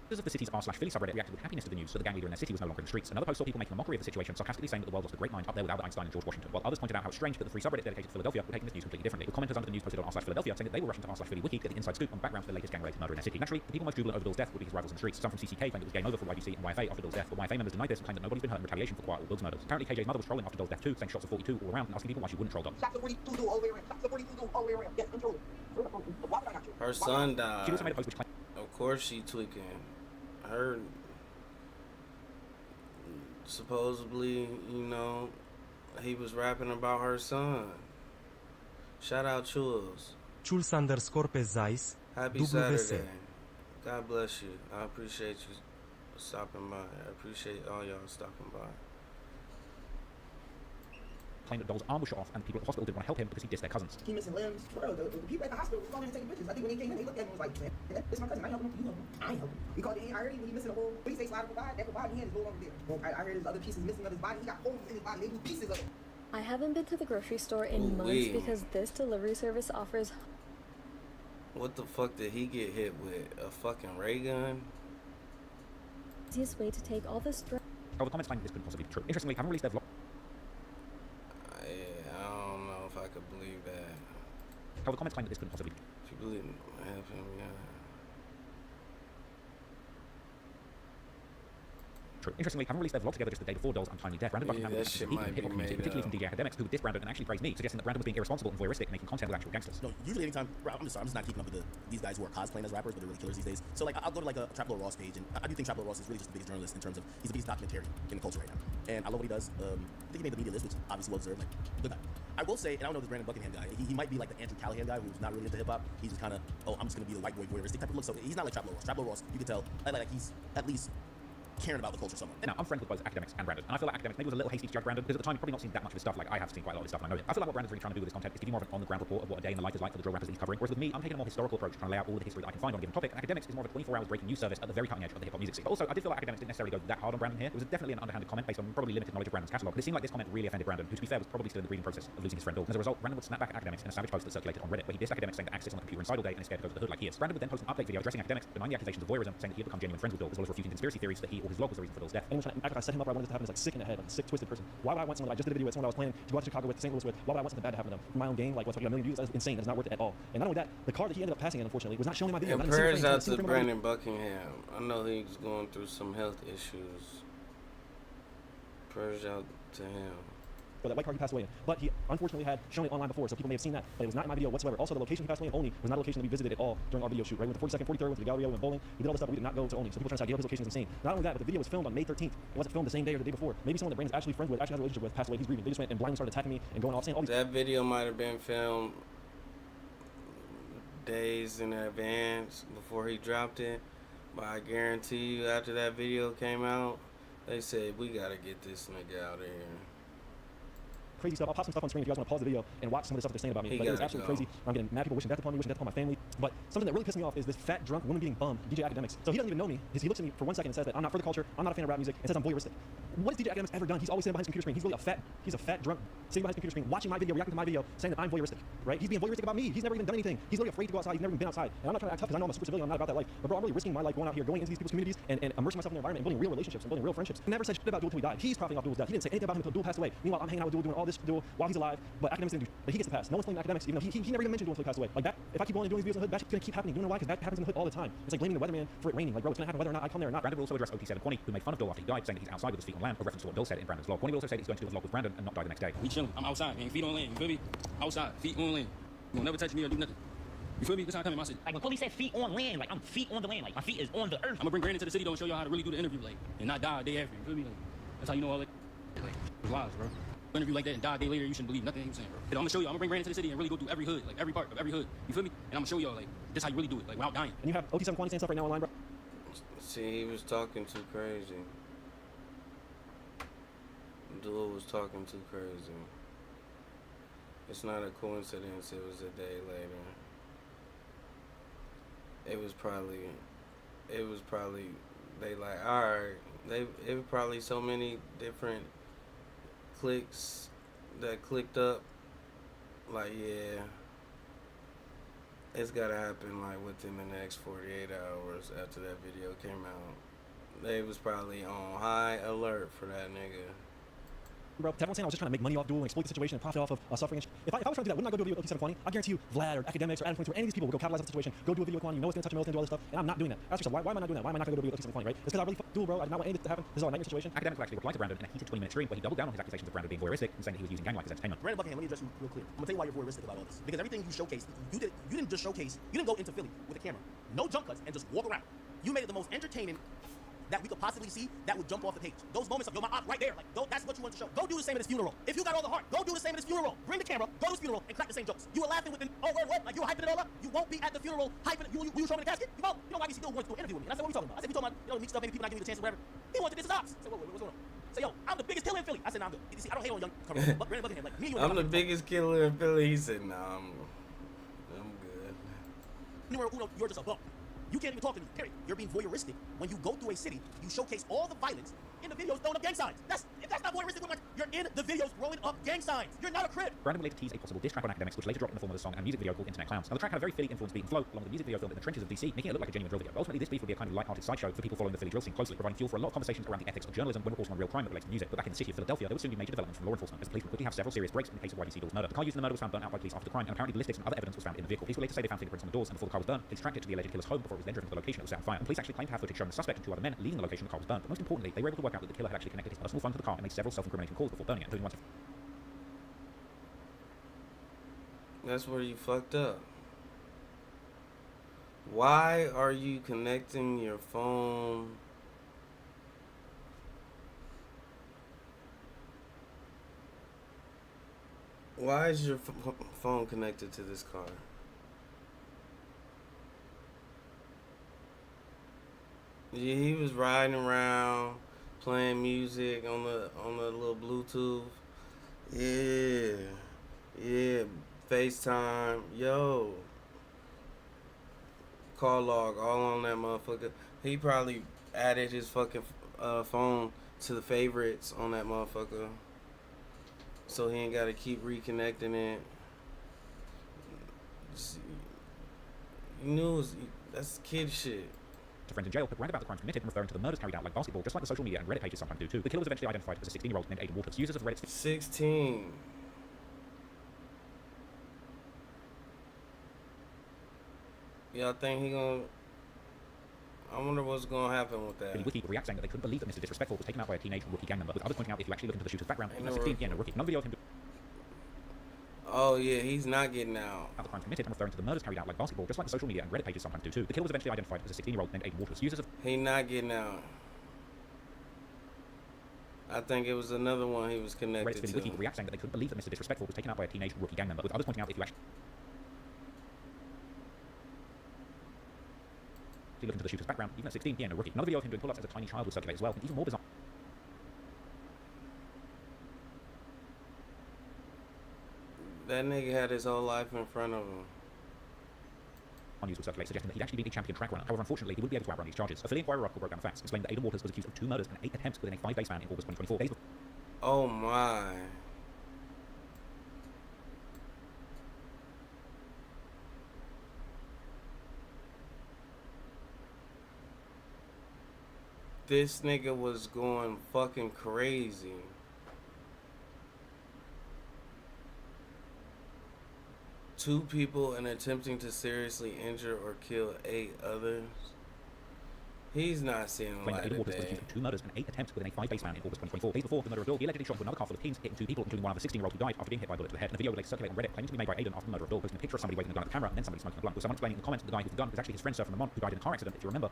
Users of the city's r/Philly subreddit reacted with happiness to the news that the gang leader in their city was no longer in the streets. Another post saw people making a mockery of the situation, sarcastically saying that the world lost a great mind up there with Albert Einstein and George Washington, while others pointed out how it's strange that the free subreddit dedicated to Philadelphia were taking this news completely differently. With commenters under the news posted on r/Philadelphia saying that they were rushing to r/Philly wiki to get the inside scoop on the background to the latest gang-related murder in their city. Naturally, the people most jubilant over Bill's death would be his rivals in the streets. Some from CCK claimed it was game over for YBC and YFA after Bill's death, but YFA members denied this and claimed that nobody's been hurt in retaliation for quiet or Bill's murders. Apparently, KJ's mother was trolling after Bill's death too, saying shots of 42 all around and asking people why she wouldn't troll Dom. Shots of 42 all the way around. Shots of 42 all the way around. Yes, I'm trolling. Why would I not troll? Her son died. She also made a post which claimed. Of course she tweaking. Her supposedly, you know, he was rapping about her son. Shout out Chules. Chules_Pezais. Happy Saturday. God bless you. I appreciate you stopping by. I appreciate all y'all stopping by. claimed that Dole's arm was shot off and people at the hospital didn't want to help him because he dissed their cousins. He missing limbs. Bro, the people at the hospital was calling and taking pictures. I think when he came in, they looked at him and was like, man, this is my cousin. I help him. You help him. I ain't help him. He called it in. I heard him when he missing a whole. What he say? Slide of a body. That body hand is no longer there. Well, I heard his other pieces missing of his body. He got holes in his body. They blew pieces of it. I haven't been to the grocery store in months because this delivery service offers. What the fuck did he get hit with? A fucking ray gun? Easiest way to take all the stress. Oh, the comments claim this couldn't possibly be true. Interestingly, having released their vlog. I don't know if I could believe that. Oh, the comments claim that this couldn't possibly be If you believe have him, yeah. true. Interestingly, having released their vlog together just the day before Dole's untimely death, Brandon Buckingham that shit even might hit be the community, made particularly up. from DJ Academics, who dissed Brandon and actually praised me, suggesting that Brandon was being irresponsible and voyeuristic, making content with actual gangsters. No, usually anytime, bro, I'm just not keeping up with these guys who are cosplaying as rappers, but they're really killers these days. So like, I'll go to like a Trap Lord Ross page, and I do think Trap Lord Ross is really just the biggest journalist in terms of he's the biggest documentarian in the culture right now, and I love what he does. I think he made the media list, which obviously well deserved. Like, good guy. I will say, and I don't know this Brandon Buckingham guy. He might be like the Andrew Callahan guy who's not really into hip hop. He's just kind of, I'm just gonna be the white boy voyeuristic type of look. So he's not like Trap Lord Ross. Trap Lord Ross, you can tell, like he's at least caring about the culture somewhat. Now, I'm friends with both Academics and Brandon, and I feel like Academics maybe was a little hasty to judge Brandon, because at the time you've probably not seen that much of his stuff. Like, I have seen quite a lot of his stuff, and I know it. I feel like what Brandon's really trying to do with this content is give you more of an on-the-ground report of what a day in the life is like for the drill rappers that he's covering, whereas with me, I'm taking a more historical approach, trying to lay out all the history that I can find on a given topic, and Academics is more of a 24 hours breaking news service at the very cutting edge of the hip-hop music scene. But also, I did feel like Academics didn't necessarily go that hard on Brandon here. It was definitely an underhanded comment based on probably limited knowledge of Brandon's catalogue, but it seemed like this comment really offended Brandon, who, to be fair, was probably still in the breeding process of losing his friend Dole. And as a result, Brandon would snap back at Academics in a savage post that circulated on Reddit, where he dissed Academics, saying that Axe sits on the computer inside all day and is scared to go to the hood like he is. Brandon would then post an update video addressing Academics, denying the accusations of voyeurism, saying that he had become genuine friends with Dole, as well as refuting conspiracy theories that he or his vlog was the reason for Dole's death. Anyone trying to act like I set him up or I wanted this to happen is like sick in the head, like a sick, twisted person. Why would I want someone that I just did a video with, someone that I was planning to go out to Chicago with, St. Louis with? Why would I want something bad to happen to them? For my own game, like what's like a million views? That's insane. That's not worth it at all. And not only that, the car that he ended up passing in, unfortunately, was not shown in my video. And prayers out to Brandon Buckingham. I know he's going through some health issues. Prayers out to him. Or that white car he passed away in. But he unfortunately had shown it online before, so people may have seen that, but it was not in my video whatsoever. Also, the location he passed away in, Olney, was not a location that we visited at all during our video shoot, right? We went to 42nd, 43rd, went to the Galleria, went bowling, we did all this stuff, but we did not go to Olney. So people trying to say I gave up his location is insane. Not only that, but the video was filmed on May 13th. It wasn't filmed the same day or the day before. Maybe someone that Brandon's actually friends with, actually has a relationship with, passed away, he's grieving. They just went and blindly started attacking me and going off saying all these. That video might have been filmed days in advance before he dropped it, but I guarantee you after that video came out, they said, we gotta get this nigga out of here. Crazy stuff. I'll pop some stuff on screen if you guys want to pause the video and watch some of the stuff they're saying about me. But it was absolutely crazy. I'm getting mad people wishing death upon me, wishing death upon my family. But something that really pissed me off is this fat, drunk woman being bummed, DJ Academics. So he doesn't even know me. He looks at me for 1 second and says that I'm not for the culture, I'm not a fan of rap music, and says I'm voyeuristic. What has DJ Academics ever done? He's always sitting behind his computer screen. He's really a fat, drunk, sitting behind his computer screen, watching my video, reacting to my video, saying that I'm voyeuristic, right? He's being voyeuristic about me. He's never even done anything. He's literally afraid to go outside. He's never even been outside. And I'm not trying to act tough because I know I'm a super civilian. I'm not about that life. But bro, I'm really risking my life going out here, going into these people's communities and immersing myself in their environment and building real relationships and building real friendships. He never said shit about Duel till he died. He's profiting off Duel's death. He didn't say anything about him until Duel passed away. Meanwhile, I'm hanging out with Duel, doing all this Duel while he's alive. But Academics didn't do. But he gets the pass. No one's blaming Academics, even though he never even mentioned Duel until he passed away. Like that, if I keep going and doing these videos in the hood, that's gonna keep happening. You know why? Because that happens in the hood all the time. It's like blaming the weatherman for it raining. Like bro, it's gonna happen whether or not I come there or not. Brandon will also address OT720, who made fun of Dole after he died, saying that he's outside with his feet on land, a reference to what Dole said in Brandon's vlog. Kwani will also say that he's going to do a vlog with Brandon and not die the next day. We chilling. I'm outside, man. Feet on land. You feel me? Outside. Feet on land. You won't never touch me or do nothing. You feel me? This how I come in my city. Like when Kwani said feet on land, like I'm feet on the land, like my feet is on the earth. I'm gonna bring Brandon to the city though and show y'all how to really do the interview, like, and not die a day after. You feel me? Like, that's how you know all that. Like, it's lies, bro. Interview like that and die a day later, you shouldn't believe nothing he was saying, bro. And I'm gonna show y'all. I'm gonna bring Brandon to the city and really go through every hood, like every part of every hood. You feel me? And I'm gonna show y'all like this how you really do it, like without dying. And you have OT720 saying stuff right now online, bro. See, he was talking too crazy. Duel was talking too crazy. It's not a coincidence it was a day later. It was probably they like, alright, it was probably so many different clicks that clicked up, like, yeah, it's gotta happen like within the next 48 hours after that video came out. They was probably on high alert for that nigga. Bro, everyone's saying I was just trying to make money off Duel and exploit the situation and profit off of suffering. If I was trying to do that, wouldn't I go do a video with OT720? I guarantee you, Vlad or Academics or Adam 22 or any of these people will go capitalize on the situation, go do a video with Kwani, you know it's gonna touch him, it's gonna do all this stuff, and I'm not doing that. Ask yourself, why am I not doing that? Why am I not gonna go do a video with OT720, right? It's because I really fucked Duel, bro. I did not want any of this to happen. This is all a nightmare situation. Academics will actually reply to Brandon in a heated 20-minute stream where he doubled down on his accusations of Brandon being voyeuristic and saying that he was using gang life as entertainment. Brandon Buckingham, let me address you real clear. I'm gonna tell you why you're voyeuristic about all this. Because everything you showcased, you didn't just showcase, you didn't go into Philly with a camera, no jump cuts, and just walk around. You made it the most entertaining that we could possibly see that would jump off the page. Those moments of, yo, my op right there, like, that's what you want to show. Go do the same at his funeral. If you got all the heart, go do the same at his funeral. Bring the camera, go to his funeral, and crack the same jokes. You were laughing with what? Like, you were hyping it all up? You won't be at the funeral hyping it. You showing the casket? You won't. You know why you still want to do an interview with me? And I said, what are we talking about? I said, we talking about, meet stuff, maybe people not giving you the chance or whatever. He wanted this is ops. I said, what's going on? Say, yo, I'm the biggest killer in Philly. I said, nah, I'm good. You see, I don't hate on young Brandon Buckingham. Like, me and you I'm the biggest killer in Philly. He said, nah, I'm good. Numero uno, you're just a bum. You can't even talk to me, period. You're being voyeuristic. When you go through a city, you showcase all the violence in the videos throwing up gang signs. If that's not voyeuristic, you're in the videos throwing up gang signs. You're not a crib. Brandon would later tease a possible diss track on academics, which later dropped in the form of a song and a music video called Internet Clowns. Now, the track had a very Philly-influenced beat and flow, along with a music video filmed in the trenches of DC, making it look like a genuine drill video. But ultimately, this beef would be a kind of light-hearted sideshow for people following the Philly drill scene closely, providing fuel for a lot of conversations around the ethics of journalism when reporting on real crime that relates to music. But back in the city of Philadelphia, there would soon be major developments from law enforcement, as the police would quickly have several serious breaks in the case of YDC Doll's murder. The car used in the murder was found burnt out by police after the crime, and apparently ballistics and other evidence was found in the vehicle. Police would later say they found fingerprints on the doors, and before the car was burned, police tracked it to the alleged killer's home before it was then driven to the location it was set on fire. And police actually claimed to have footage showing the suspect and two other men leaving the location the car was burned. But most importantly, they were able to work out that the killer had actually connected his personal phone to the car and made several self-incriminating calls before burning it, including one to... That's where you fucked up. Why are you connecting your phone? Why is your phone connected to this car? Yeah, he was riding around playing music on the little Bluetooth. Yeah, FaceTime, yo. Call log, all on that motherfucker. He probably added his fucking phone to the favorites on that motherfucker, so he ain't gotta keep reconnecting it. You knew that's kid shit. Friends in jail but bragged about the crimes committed and referring to the murders carried out like basketball, just like the social media and Reddit pages sometimes do too. The killer was eventually identified as a 16-year-old named Aiden Waters. Users of Reddit... 16. Y'all think he gonna... I wonder what's gonna happen with that. The Wiki would react saying that they couldn't believe that Mr. Disrespectful was taken out by a teenage rookie gang member, with others pointing out if you actually look into the shooter's background, he's 16, yeah, no rookie. Another video of him... Oh yeah, he's not getting out. The crimes committed and referring to the murders carried out like basketball, just like the social media and Reddit pages sometimes do too. The killer was eventually identified as a 16-year-old named Aiden Waters. Users of... He not getting out. I think it was another one he was connected to. Wiki would react saying that they couldn't believe that Mr. Disrespectful was taken out by a teenage rookie gang member, with others pointing out if you actually look into the shooter's background, even at 16, yeah, no rookie. Another video of him doing pull-ups as a tiny child would circulate as well, and even more bizarre. That nigga had his whole life in front of him. On news would circulate, suggesting that he'd actually been a champion track runner. However, unfortunately, he wouldn't be able to outrun these charges. A Philly Inquirer article broke down the facts, explained that Aiden Waters was accused of 2 murders and 8 attempts within a 5-day span in August 2024. Days before... Oh my. This nigga was going fucking crazy. Two people and attempting to seriously injure or kill 8 others. He's not seeing light Aiden of Waters was day. accused of 2 murders and 8 attempts within a 5-day span in August 2024. Days before the murder of Bill, he allegedly shot into another car full of teens, hitting 2 people, including one of the 16-year-olds who died after being hit by a bullet to the head. And the video would later circulate on Reddit, claiming to be made by Aiden after the murder of Bill, posting a picture of somebody waving a gun at the camera and then somebody smoking a blunt, with someone explaining in the comments that the guy with the gun was actually his friend Sir from Vermont, who died in a car accident, if you remember.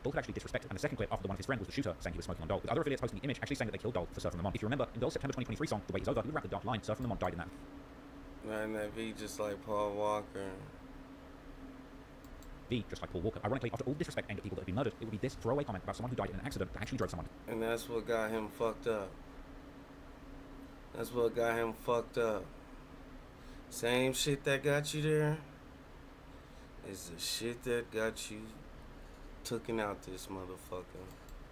Dole could actually disrespect, and the second clip after the one of his friend was the shooter, saying he was smoking on Dole, with other affiliates posting the image actually saying that they killed Dole for Sir from Vermont. If you remember, in Dole's September 2023 song, The Wait Is Over, he would rap the dark line, Sir from Vermont died in that. And that be just like Paul Walker. V, just like Paul Walker. Ironically, after all disrespect aimed at people that had been murdered, it would be this throwaway comment about someone who died in an accident that actually drove someone. And that's what got him fucked up. That's what got him fucked up. Same shit that got you there is the shit that got you taken out this motherfucker.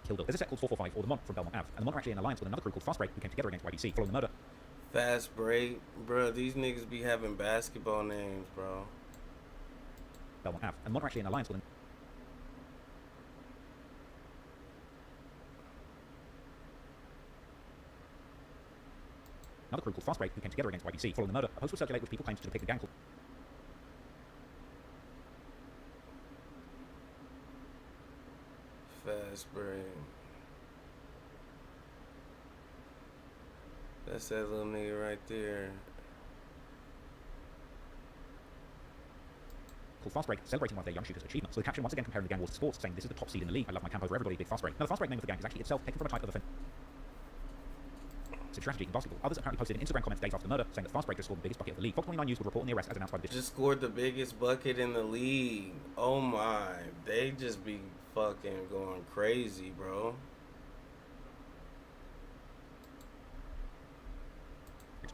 Killed. There's a set called 445, or the Mon from Belmont Ave, and the Mon are actually in alliance with another crew called Fast Break, who came together against YDC following the murder. Fast Break? Bro, these niggas be having basketball names, bro. Belmont Ave, and the Mon are actually in alliance with another crew called Fast Break, who came together against YDC following the murder. A post would circulate which people claimed to depict the gang called Fast Break. That's that little nigga right there. called Fast Break, celebrating one of their young shooters' achievements. So the caption once again comparing the gang wars to sports, saying this is the top seed in the league. I love my camp over everybody, big Fast Break. Now the Fast Break name of the gang is actually itself taken from a type of offense. opposite strategy in basketball. Others apparently posted in Instagram comments days after the murder, saying that Fast Break just scored the biggest bucket of the league. Fox 29 News would report on the arrest as announced by the Just scored the biggest bucket in the league. Oh my. They just be fucking going crazy, bro.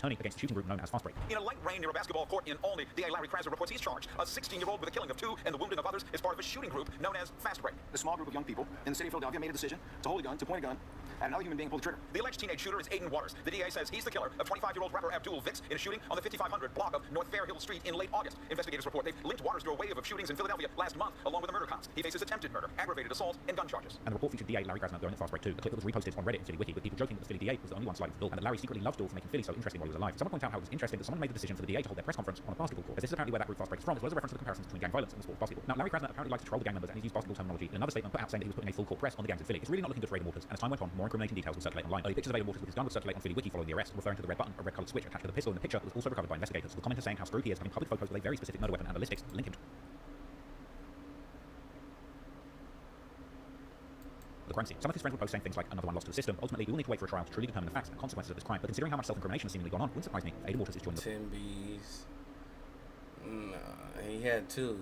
attorney against the shooting group known as Fast Break. In a light rain near a basketball court in Olney, DA Larry Krasner reports he's charged. A 16-year-old with the killing of 2 and the wounding of others is part of a shooting group known as Fast Break. The small group of young people in the city of Philadelphia made a decision to hold a gun, to point a gun at another human being, pull the trigger. The alleged teenage shooter is Aiden Waters. The DA says he's the killer of 25-year-old rapper Abdul Vix in a shooting on the 5500 block of North Fairhill Street in late August. Investigators report they've linked Waters to a wave of shootings in Philadelphia last month, along with the murder counts. He faces attempted murder, aggravated assault, and gun charges. And the report featured DA Larry Krasner during the Fast Break 2, a clip that was reposted on Reddit and Philly Wiki, with people joking that the Philly DA was the only one sliding for Duel, and that Larry secretly loved Duel for making Philly so interesting while he was alive. Someone pointed out how it was interesting that someone made the decision for the DA to hold their press conference on a basketball court, as this is apparently where that group Fast Break is from, as well as a reference to the comparisons between gang violence and the sport of basketball. Now, Larry Krasner apparently likes to troll the gang members, and he's used basketball terminology in another statement put out saying that he was putting a full court press on the gangs in Philly. It's really not looking good for Aiden Waters, and as time went on, more incriminating details would circulate online. Early pictures of Aiden Waters with his gun would circulate on Philly Wiki following the arrest, referring to the red button, a red-colored switch attached to the pistol in the picture that was also recovered by investigators. The commenter saying how screwed he is having public photos with a very specific murder weapon and ballistics link him to the crime scene. Some of his friends would post saying things like, another one lost to the system. Ultimately, we will need to wait for a trial to truly determine the facts and consequences of this crime. But considering how much self-incrimination has seemingly gone on, wouldn't surprise me if Aiden Waters is joining the... Tim B's. Nah, he had 2.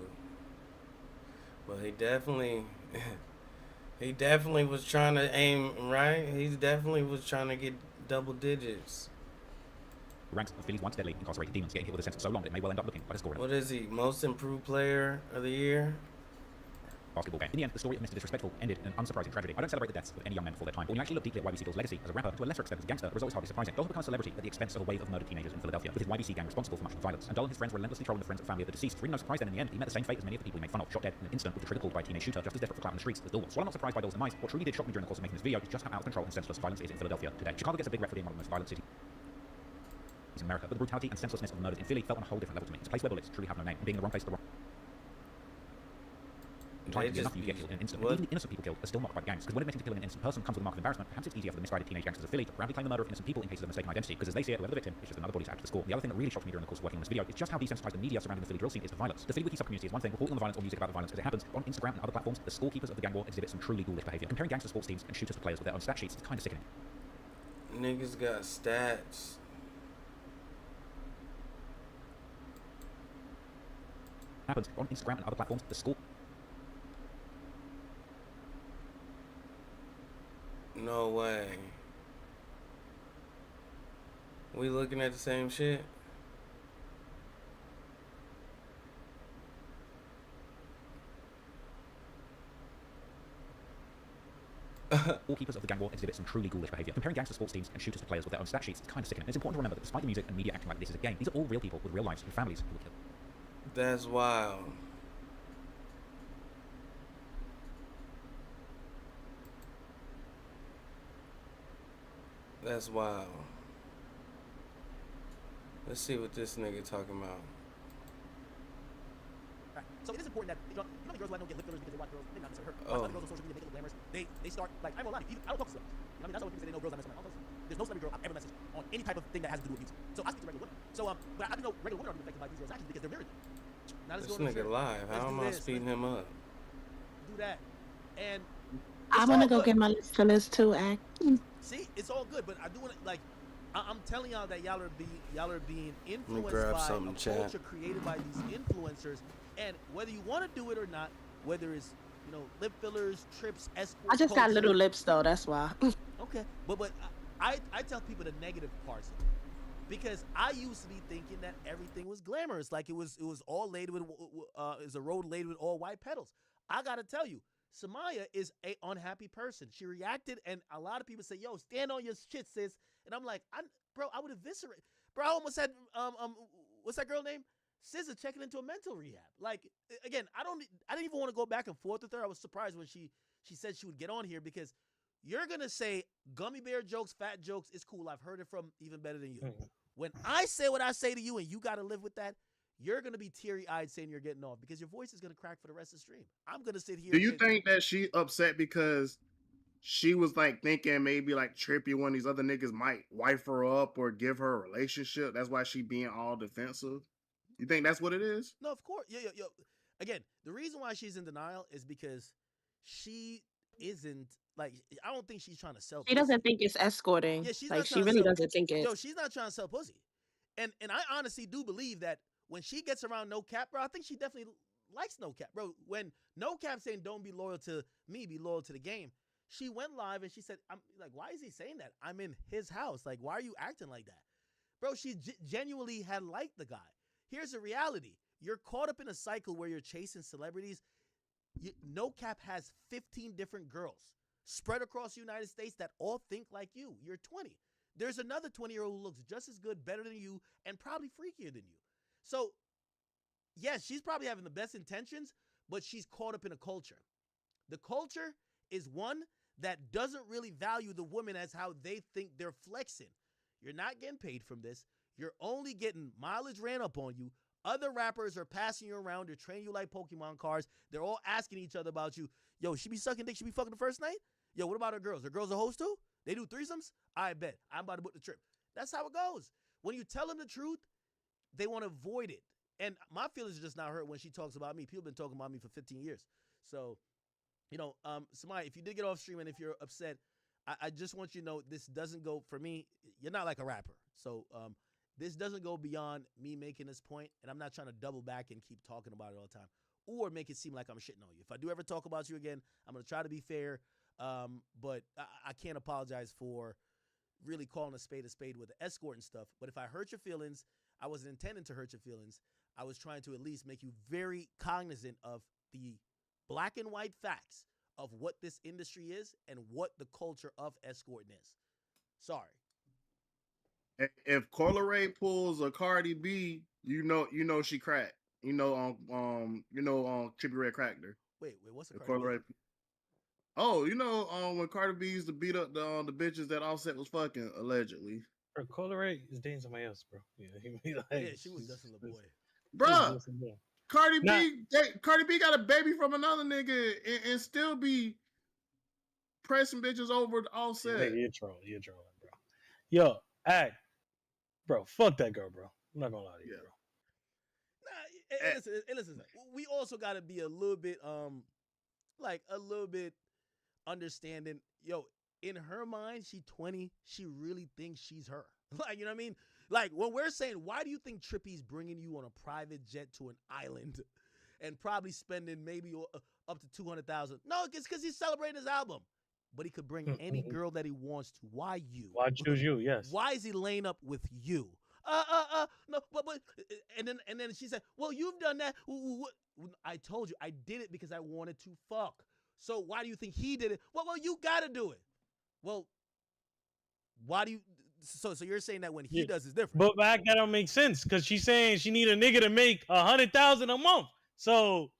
But he definitely... he definitely was trying to aim, right? He definitely was trying to get double digits. Ranks of Philly's once deadly incarcerated demons getting hit with a sentence so long that it may well end up looking like a score. What is he? Most improved player of the year? Basketball game. In the end, the story of Mr. Disrespectful ended in an unsurprising tragedy. I don't celebrate the deaths of any young men before their time, but when you actually look deeply at YBC Dole's legacy as a rapper, to a lesser extent as a gangster, the result is hardly surprising. Dole has become a celebrity at the expense of a wave of murdered teenagers in Philadelphia, with his YBC gang responsible for much of the violence. And Dole and his friends were relentlessly trolling the friends and family of the deceased. It's really no surprise then in the end, he met the same fate as many of the people he made fun of, shot dead in an instant with the trigger pulled by a teenage shooter just as desperate for clout in the streets as Dole was. So while I'm not surprised by Dole's demise, what truly did shock me during the course of making this video is just how out of control and senseless violence is in Philadelphia today. Chicago gets a big rep for being one of the most violent cities in America, but the brutality and senselessness of the murders in Philly felt on a whole different level to me. It's a place where bullets truly have no name, and being in the wrong place at the wrong time to be enough, you get killed in an instant. Even innocent people killed are still mocked by the gangs, because when admitting to killing an innocent person comes with a mark of embarrassment, perhaps it's easier for the misguided teenage gangsters of Philly to proudly claim the murder of innocent people in cases of mistaken identity, because as they see it, whoever the victim is just another body to add to the score. The other thing that really shocked me during the course of working on this video is just how desensitized the media surrounding the Philly drill scene is to violence. The Philly Wiki subcommunity is one thing, reporting on the violence or music about the violence as it happens. On Instagram and other platforms, the scorekeepers of the gang war exhibit some truly ghoulish behavior. Comparing gangster sports teams and shooters to players with their own stat sheets is kind of sickening. Niggas got stats. Happens on Instagram and other platforms, the score... No way. We looking at the same shit? Scorekeepers of the gang war exhibit some truly ghoulish behavior. Comparing gangster sports teams and shooters to players with their own stat sheets is kind of sickening. It's important to remember that despite the music and media acting like this is a game, these are all real people with real lives and families who were killed. That's wild. That's wild. Let's see what this nigga talking about. Right. So it is important that you know the girls who don't get lip fillers because they watch girls. Maybe not necessarily her. Oh. Other girls on social media make it look glamorous. They start like I'm gonna lie. Even, I don't talk to celebrities. You know what I mean? That's why people say they know girls I mess around. There's no celebrity girl I've ever messaged on any type of thing that has to do with music. So I speak to regular women. So but I do know regular women are being affected by these girls' actions because they're married. Now This nigga live. How am I speeding him up? Do that. And I want to go get my lip fillers too, act. See, it's all good, but I do want to like. I'm telling y'all that y'all are being influenced grab by something, a chat. culture created by these influencers, and whether you want to do it or not, whether it's lip fillers, trips, escorts. I just got culture. little lips though, that's why. Okay, but I tell people the negative parts of it, because I used to be thinking that everything was glamorous, like it was all laid with is a road laid with all white petals. I gotta tell you, Samaya is a unhappy person. She reacted, and a lot of people say, "Yo, stand on your shit, sis." And I'm like, bro, I would eviscerate. Bro, I almost had what's that girl name? SZA checking into a mental rehab. Like, again, I didn't even want to go back and forth with her. I was surprised when she said she would get on here, because you're gonna say gummy bear jokes, fat jokes. It's cool. I've heard it from even better than you. When I say what I say to you, and you got to live with that, you're going to be teary-eyed saying you're getting off, because your voice is going to crack for the rest of the stream. I'm going to sit here. Do you think that she upset because she was like thinking maybe like Trippy, one of these other niggas might wife her up or give her a relationship? That's why she being all defensive. You think that's what it is? No, of course. Yo. Again, the reason why she's in denial is because she isn't Like, I don't think she's trying to sell. She doesn't think it's escorting. Yeah, she's Like, not she trying to really sell. doesn't think it. Yo, she's not trying to sell pussy. And I honestly do believe that when she gets around No Cap, bro, I think she definitely likes No Cap, bro. When No Cap saying don't be loyal to me, be loyal to the game, she went live and she said, I'm like, why is he saying that? I'm in his house. Like, why are you acting like that? Bro, she genuinely had liked the guy. Here's the reality. You're caught up in a cycle where you're chasing celebrities. No Cap has 15 different girls spread across the United States that all think like you. You're 20. There's another 20-year-old who looks just as good, better than you, and probably freakier than you. So, yes, she's probably having the best intentions, but she's caught up in a culture. The culture is one that doesn't really value the woman as how they think they're flexing. You're not getting paid from this. You're only getting mileage ran up on you. Other rappers are passing you around. They're training you like Pokemon cards. They're all asking each other about you. Yo, she be sucking dick. She be fucking the first night? Yo, what about her girls? Her girls are hoes too? They do threesomes? I bet. I'm about to book the trip. That's how it goes. When you tell them the truth, they want to avoid it. And my feelings are just not hurt when she talks about me. People have been talking about me for 15 years. So, you know, Samaya, if you did get off stream and if you're upset, I just want you to know this doesn't go, for me, you're not like a rapper. So this doesn't go beyond me making this point, and I'm not trying to double back and keep talking about it all the time or make it seem like I'm shitting on you. If I do ever talk about you again, I'm going to try to be fair, but I can't apologize for really calling a spade with the escort and stuff. But if I hurt your feelings, I wasn't intending to hurt your feelings. I was trying to at least make you very cognizant of the black and white facts of what this industry is and what the culture of escorting is. Sorry. If Cola Ray pulls a Cardi B, you know she cracked. Trippie Red cracked her. Wait, what's a Cola Ray? Oh, when Cardi B used to beat up the bitches that Offset was fucking allegedly. Bro, Cola Ray is dating somebody else, bro. Yeah, he be like, yeah, she was dusting the boy. Bro, Cardi B got a baby from another nigga and still be pressing bitches over Offset. Yeah, you're trolling, bro. Yo, act, bro. Fuck that girl, bro. I'm not gonna lie to you, bro. Nah, listen. We also got to be a little bit, understanding. Yo, in her mind, she 20. She really thinks she's her. Like, you know what I mean? Like, when we're saying, why do you think Trippie's bringing you on a private jet to an island and probably spending maybe up to $200,000? No, it's because he's celebrating his album. But he could bring any girl that he wants to. Why you? Why choose you? Yes. Why is he laying up with you? No, but and then she said, well, you've done that. I told you I did it because I wanted to fuck. So why do you think he did it? Well, you gotta do it. Well, why do you? So you're saying that when he does is different? But back that don't make sense because she's saying she need a nigga to make $100,000 a month. So,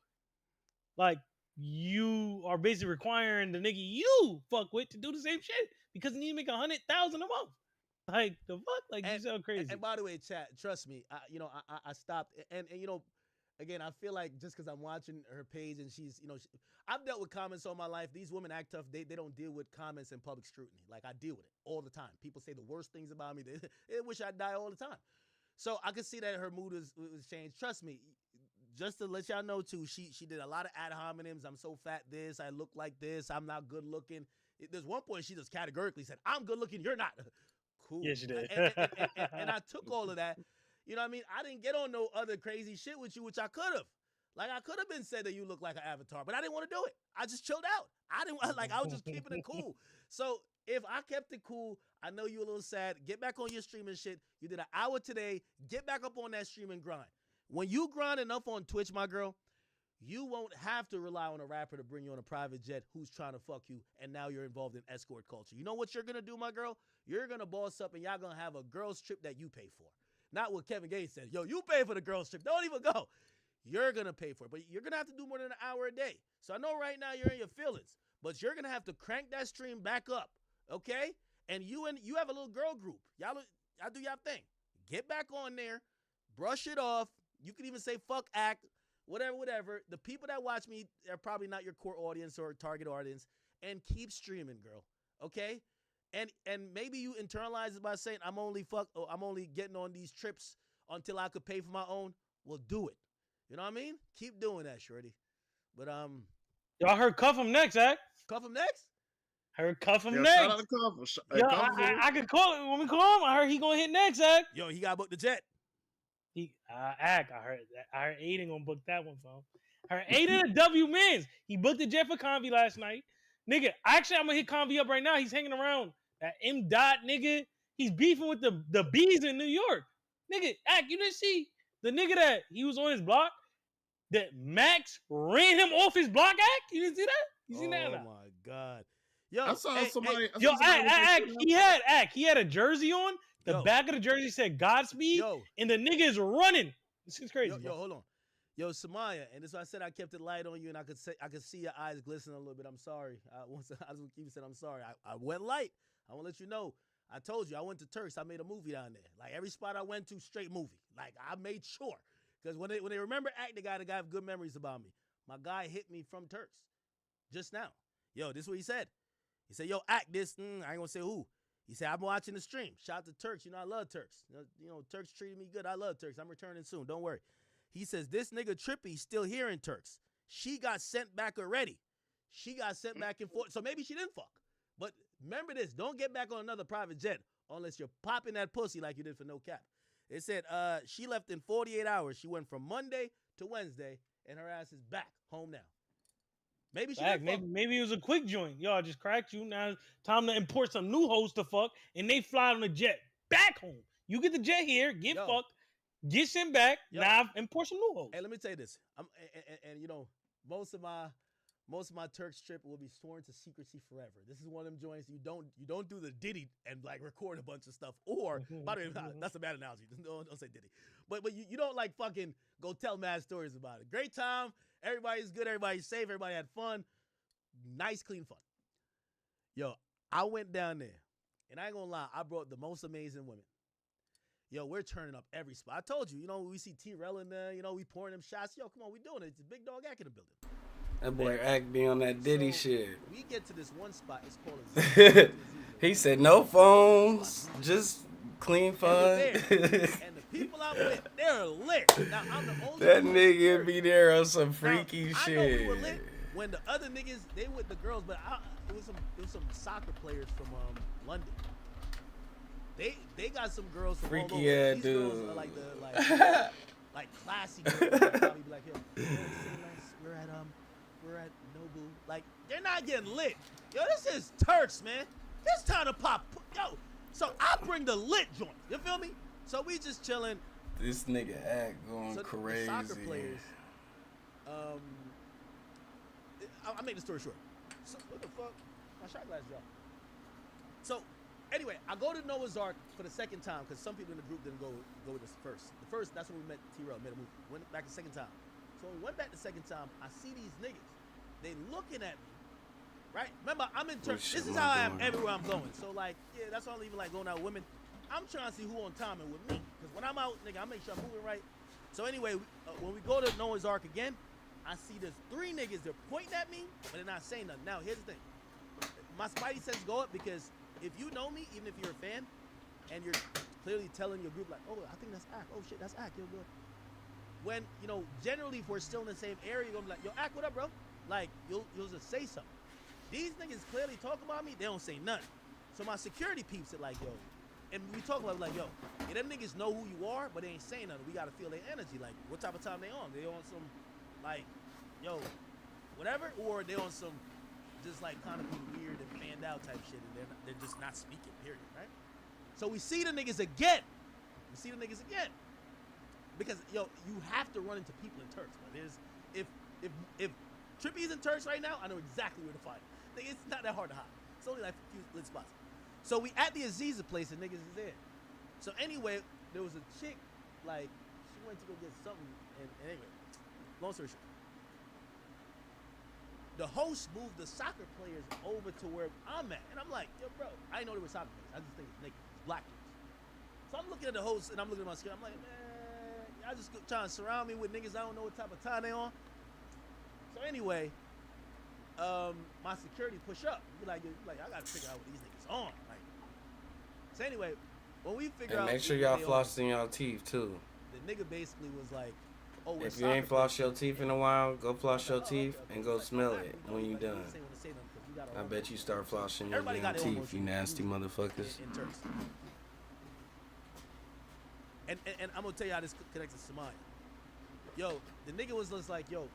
like, you are basically requiring the nigga you fuck with to do the same shit because he need to make $100,000 a month. Like, the fuck? Like, you sound crazy. And by the way, chat, trust me, I stopped. And again, I feel like just because I'm watching her page and she's, I've dealt with comments all my life. These women act tough. They don't deal with comments and public scrutiny. Like, I deal with it all the time. People say the worst things about me. They wish I'd die all the time. So I could see that her mood was changed. Trust me, just to let y'all know too, she did a lot of ad hominems. I'm so fat this, I look like this, I'm not good looking. There's one point she just categorically said, I'm good looking, you're not. Cool. Yeah, she did. And I took all of that. You know what I mean? I didn't get on no other crazy shit with you, which I could have. Like, I could have been said that you look like an avatar, but I didn't want to do it. I just chilled out. I was just keeping it cool. So if I kept it cool, I know you're a little sad. Get back on your streaming shit. You did an hour today. Get back up on that streaming grind. When you grind enough on Twitch, my girl, you won't have to rely on a rapper to bring you on a private jet who's trying to fuck you, and now you're involved in escort culture. You know what you're going to do, my girl? You're going to boss up, and y'all going to have a girl's trip that you pay for. Not what Kevin Gates said. Yo, you pay for the girl's trip. Don't even go. You're going to pay for it, but you're going to have to do more than an hour a day. So I know right now you're in your feelings, but you're going to have to crank that stream back up, okay? And you have a little girl group. Y'all do y'all thing. Get back on there. Brush it off. You can even say fuck act, whatever. The people that watch me are probably not your core audience or target audience. And keep streaming, girl, okay? And maybe you internalize it by saying I'm only getting on these trips until I could pay for my own. Well, do it. You know what I mean? Keep doing that, shorty. But y'all heard Cuff him next, Act. Cuff him next? I heard cuff him Yo, next. shout out to Cuff. Yo, I could call him. When we call him, I heard he gonna hit next, Act. Yo, he got booked the jet. Act. I heard Aiden gonna book that one for him. I heard Aiden a W Mans. He booked the jet for Convy last night. Nigga, actually, I'm gonna hit Convy up right now. He's hanging around that M. Dot nigga. He's beefing with the bees in New York. Nigga, Act, you didn't see the nigga that he was on his block? That Max ran him off his block, Act? You didn't see that? You seen that? Oh my God. Yo, I saw somebody. Yo, Act, he had a jersey on. The back of the jersey said Godspeed, and the nigga is running. This is crazy. Yo, hold on. Yo, Samaya, and this is why I said I kept it light on you, and I could see your eyes glisten a little bit. I'm sorry. I just keep saying I'm sorry. I went light. I want to let you know. I told you I went to Turks. I made a movie down there. Like every spot I went to, straight movie. Like I made sure, because when they remember Act, the guy have good memories about me. My guy hit me from Turks just now. Yo, this is what he said. He said, "Yo, Act this." I ain't gonna say who. He said, "I'm watching the stream. Shout out to Turks. You know I love Turks. You know Turks treated me good. I love Turks. I'm returning soon. Don't worry." He says, "This nigga Trippy still here in Turks. She got sent back already. She got sent back and forth. So maybe she didn't fuck. But remember this. Don't get back on another private jet unless you're popping that pussy like you did for No Cap." It said she left in 48 hours. She went from Monday to Wednesday, and her ass is back home now. Maybe she didn't fuck. Maybe it was a quick joint. Yo, I just cracked you. Now it's time to import some new hoes to fuck, and they fly on the jet back home. You get the jet here, get fucked, get sent back. Now import some new hoes. Hey, let me tell you this. And you know, most of my Turks trip will be sworn to secrecy forever. This is one of them joints you don't do the Diddy and like record a bunch of stuff. Or by the way, that's a bad analogy. Don't say Diddy. But you don't like fucking go tell mad stories about it. Great time. Everybody's good. Everybody's safe. Everybody had fun. Nice, clean fun. Yo, I went down there, and I ain't gonna lie, I brought the most amazing women. Yo, we're turning up every spot. I told you, we see T-Rel in there, we pouring them shots. Yo, come on, we doing it. It's a big dog act in the building. That boy Act be on that Diddy shit. We get to this one spot. It's called a He said no phones, just clean fun. And the people I'm with, they're lit. Now, I'm the only That nigga be there on some freaky shit. I know we were lit when the other niggas, they with the girls, but it was some soccer players from London. They got some girls from freaky all over. ass These dude. girls are like classy girls. Probably be like, yo, we're at Nobu. Like, they're not getting lit. Yo, this is Turks, man. It's time to pop. Yo, so I bring the lit joint. You feel me? So we just chilling. This nigga Act going crazy. The soccer players. I'll make the story short. So what the fuck? My shot glass dropped. So anyway, I go to Noah's Ark for the second time because some people in the group didn't go with us first. The first, that's when we met T-Rel, made a movie. Went back the second time. So when we went back the second time, I see these niggas. They looking at me, right? Remember, I'm in Turks. This is how I am everywhere I'm going. So like, yeah, that's why I'm even like going out with women. I'm trying to see who on time and with me. Because when I'm out, nigga, I make sure I'm moving right. So anyway, when we go to Noah's Ark again, I see there's 3 niggas. They're pointing at me, but they're not saying nothing. Now, here's the thing. My spidey sense go up because if you know me, even if you're a fan, and you're clearly telling your group like, oh, I think that's Act. Oh, shit, that's Act. You're good. When, generally if we're still in the same area, you're going to be like, yo, Act, what up, bro? Like, you'll just say something. These niggas clearly talk about me. They don't say nothing. So my security peeps it like, yo. And we talk about it like, yo, yeah, them niggas know who you are, but they ain't saying nothing. We got to feel their energy. Like, what type of time they on? They on some, like, yo, whatever? Or they on some just, like, kind of be weird and fanned out type shit. And they're just not speaking, period, right? So we see the niggas again. Because, yo, you have to run into people in Turks. But if Trippy's in Turks right now, I know exactly where to find him. It's not that hard to hide. It's only like a few lit spots. So we at the Aziza place and niggas is there. So anyway, there was a chick, like, she went to go get something. And anyway, long story short. The host moved the soccer players over to where I'm at. And I'm like, yo, bro, I didn't know they were soccer players. I just think it's niggas, black dudes. So I'm looking at the host and I'm looking at my screen. I'm like, man, y'all just trying to surround me with niggas I don't know what type of time they on. So anyway, my security push up. Be like, I gotta figure out what these niggas on. Like, so anyway, when we figure out, make sure y'all flossing y'all teeth too. The nigga basically was like, "Oh, if you ain't flossed your teeth in a while, go floss your teeth and go smell it when you done." got a I bet you start flossing your Everybody damn got their own teeth, you motion nasty motherfuckers. in Turks. And I'm gonna tell you how this connects to Samaya. Yo, the nigga was just like, yo,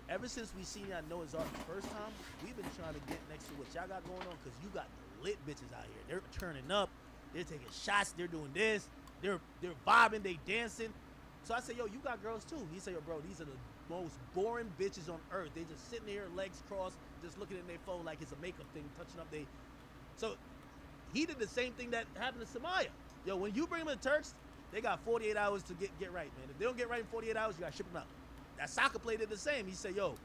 ever since we seen y'all know it's our first time, we've been trying to get next to what y'all got going on, because you got the lit bitches out here. They're turning up, they're taking shots, they're doing this, they're vibing, they dancing. So I said, yo, you got girls too. He said, yo, bro, these are the most boring bitches on earth. They just sitting there, legs crossed, just looking at their phone like it's a makeup thing, touching up they. So he did the same thing that happened to Samaya. Yo, when you bring them to Turks, they got 48 hours to get right, man. If they don't get right in 48 hours, you gotta ship them out. That soccer player did the same. He said, yo,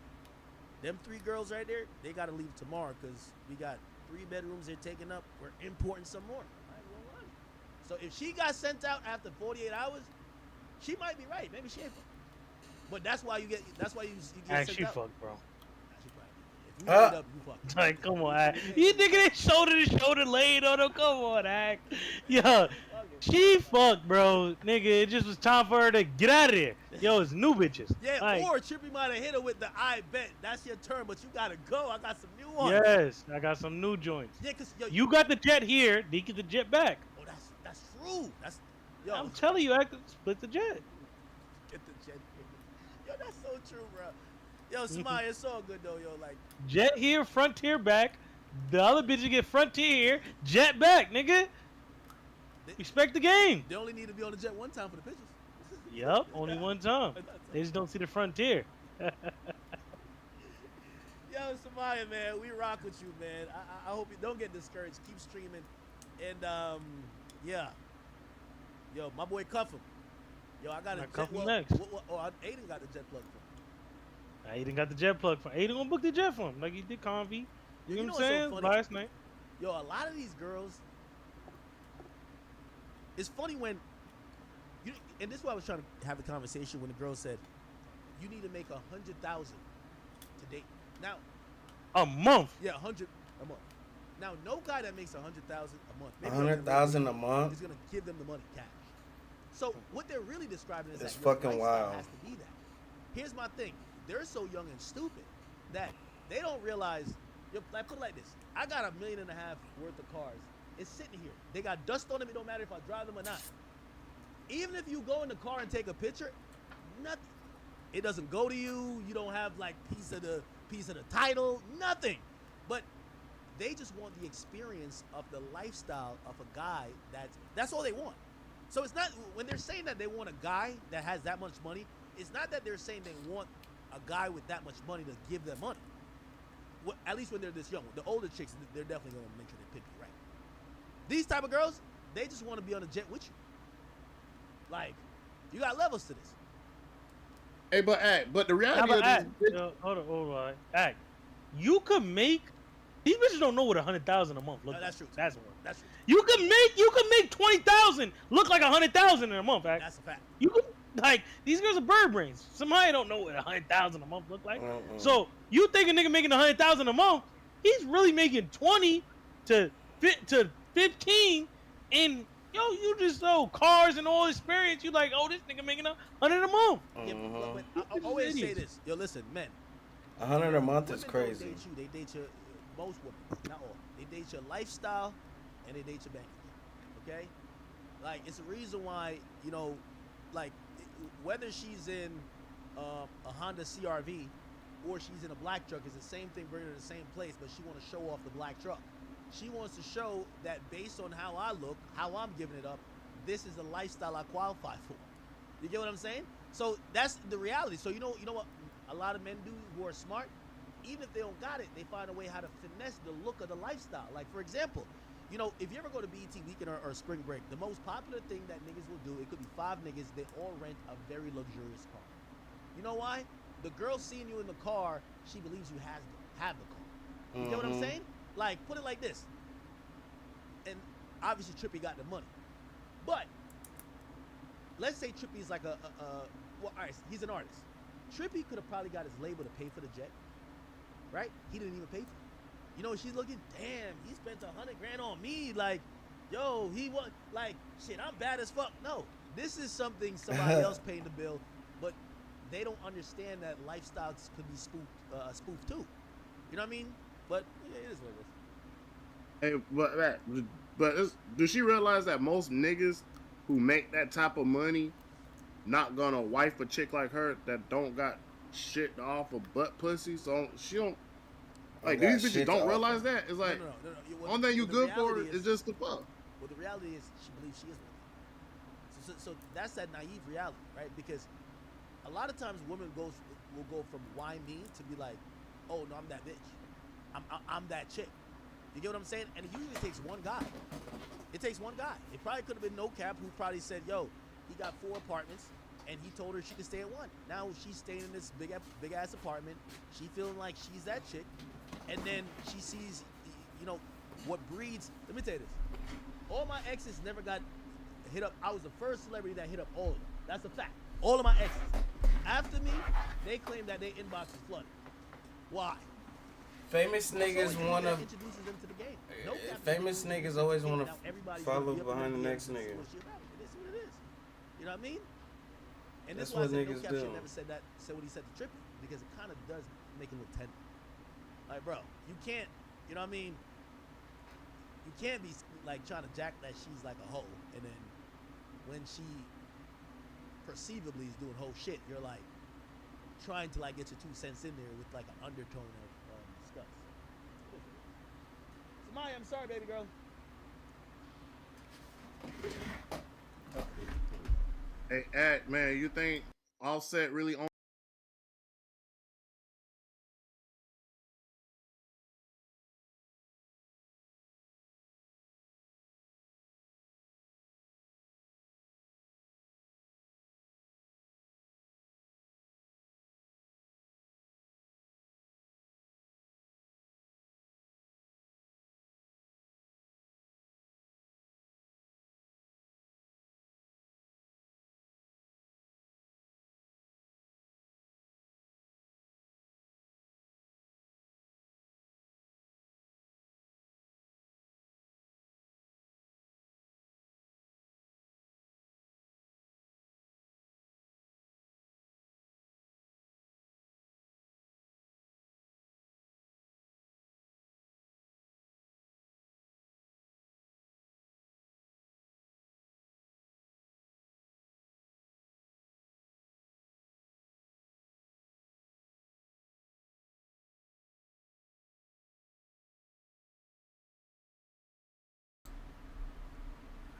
them 3 girls right there, they gotta leave tomorrow, because we got 3 bedrooms they're taking up. We're importing some more. So if she got sent out after 48 hours, she might be right. Maybe she ain't fucked. But that's why you get sent She out. fucked, bro. If you end up, you fucked. Like, come on, Act. You nigga that shoulder to shoulder laid on him. Come on, Act. Yo, she fucked, bro. Nigga, it just was time for her to get out of there. Yo, it's new bitches. Yeah, like, or Trippy might have hit her with the I bet. That's your turn, but you gotta go. I got some new ones. yes, I got some new joints. Yeah, cause yo, You got the jet here, they get the jet back. Oh, that's true. That's yo. I'm telling you, Act, split the jet. Get the jet. Yo, that's so true, bro. Yo, Samaya, it's all good though, yo. Like Jet here, Frontier back. The other bitches get Frontier here, jet back, nigga. Respect the game. They only need to be on the jet one time for the pictures. Yup, only one time. They just don't see the Frontier. Yo, Samaya, man, we rock with you, man. I hope you don't get discouraged. Keep streaming, and yeah. Yo, my boy Cuffham. Yo, I got a Cuff jet. him next. Aiden got the jet plug for him. Aiden got the jet plug from Aiden gonna book the jet for him like he did Convy. You know what I'm saying? So funny? Last night. Yo, a lot of these girls. It's funny when you, and this is why I was trying to have the conversation when the girl said, "You need to make 100,000 to date." Now, a month. Yeah, 100 a month. Now, no guy that makes 100,000 a month, 100,000 a month is gonna give them the money cash. So what they're really describing is It's that your fucking lifestyle wild. has to be that. Here's my thing: they're so young and stupid that they don't realize. Like, put it like this: I got $1.5 million worth of cars. It's sitting here. They got dust on them. It don't matter if I drive them or not. Even if you go in the car and take a picture, nothing. It doesn't go to you. You don't have like piece of the title. Nothing. But they just want the experience of the lifestyle of a guy that's all they want. So it's not when they're saying that they want a guy that has that much money. It's not that they're saying they want a guy with that much money to give them money. Well, at least when they're this young. The older chicks, they're definitely gonna make sure they pick you right. These type of girls, they just want to be on the jet with you. Like, you got levels to this. Hey, but the reality of this, hold on. Act. You could make these bitches don't know what 100,000 a month looks like. That's true. That's one. That's true. You can make 20,000 look like 100,000 in a month, Act. That's a fact. You could like these girls are bird brains. Somebody don't know what 100,000 a month look like. So you think a nigga making 100,000 a month? He's really making 20 to 15, and yo, you just cars and all experience. You like, oh, this nigga making 100 a month. Yeah, but I always say this. Yo, listen, men. 100 a month is Women crazy. Don't date you. They date your most women, not all. They date your lifestyle, and they date your bank account. Okay, like it's a reason why like whether she's in a Honda CRV or she's in a black truck is the same thing, bringing her to the same place, but she want to show off the black truck. She wants to show that based on how I look, how I'm giving it up, this is the lifestyle I qualify for. You get what I'm saying? So that's the reality. So you know what a lot of men do who are smart? Even if they don't got it, they find a way how to finesse the look of the lifestyle. Like, for example, if you ever go to BET Weekend or Spring Break, the most popular thing that niggas will do, it could be 5 niggas, they all rent a very luxurious car. You know why? The girl seeing you in the car, she believes you have the car. You get what I'm saying? Like, put it like this. And obviously Trippy got the money. But let's say Trippy's like well, all right, he's an artist. Trippy could have probably got his label to pay for the jet. Right? He didn't even pay for it. She's looking, damn, he spent $100,000 on me. Like, yo, he was like, shit, I'm bad as fuck. No, this is something somebody else paying the bill, but they don't understand that lifestyles could be spoofed too. You know what I mean? But yeah, it is what it is. Hey, does she realize that most niggas who make that type of money not gonna wife a chick like her that don't got shit to offer butt pussy? So she don't like these bitches don't realize that. It's like No. only thing you good for is just the fuck. Well, the reality is she believes she is one. So that's that naive reality, right? Because a lot of times women will go from why me to be like, oh no, I'm that bitch. I'm that chick. You get what I'm saying? And it usually takes one guy. It takes one guy. It probably could have been No Cap who probably said, yo, he got 4 apartments and he told her she could stay in one. Now she's staying in this big ass apartment. She feeling like she's that chick. And then she sees, you know, what breeds. Let me tell you this. All my exes never got hit up. I was the first celebrity that hit up all of them. That's a fact. All of my exes. After me, they claim that their inbox is flooded. Why? Famous niggas wanna. Introduces them to the game. No cap Famous niggas always wanna now everybody's follow gonna be up behind the in next DMs and nigga. see what shit about it. It is what it is. You know what I mean? And That's that's why I what said No niggas Cap do. should never said what he said to Trippie, because it kind of does make it a little tender. Like, bro, you can't. You know what I mean? You can't be like trying to jack that she's like a hoe, and then when she perceivably is doing hoe shit, you're like trying to like get your 2 cents in there with like an undertone of disgust. So Maya, I'm sorry, baby girl. Hey, Act, man, you think Offset really on?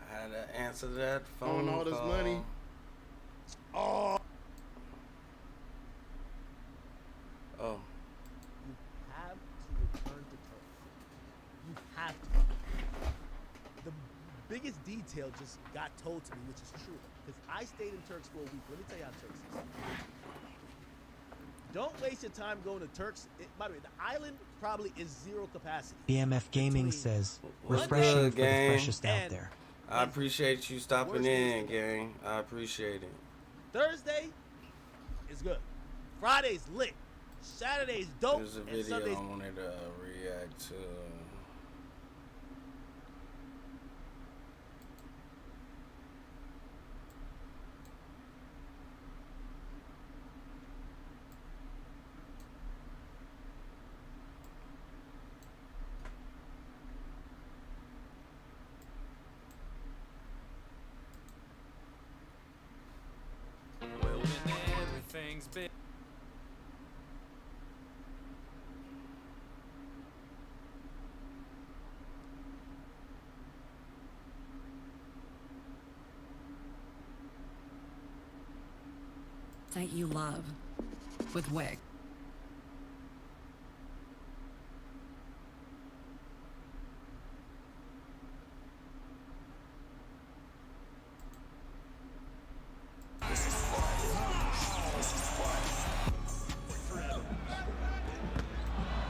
I had to answer that phone On all this call. money. Oh. Oh. You have to return to Turks. You have to. The biggest detail just got told to me, which is true, because I stayed in Turks for a week. Let me tell you how Turks is. Don't waste your time going to Turks. By the way, the island probably is 0 capacity. BMF Gaming says, What's refreshing good, for the gang? freshest out there. I appreciate you stopping in, gang. I appreciate it. Thursday is good. Friday's lit. Saturday's dope. There's a and video Sunday's I wanted to react to. Well, when everything's big. That you love with Wick.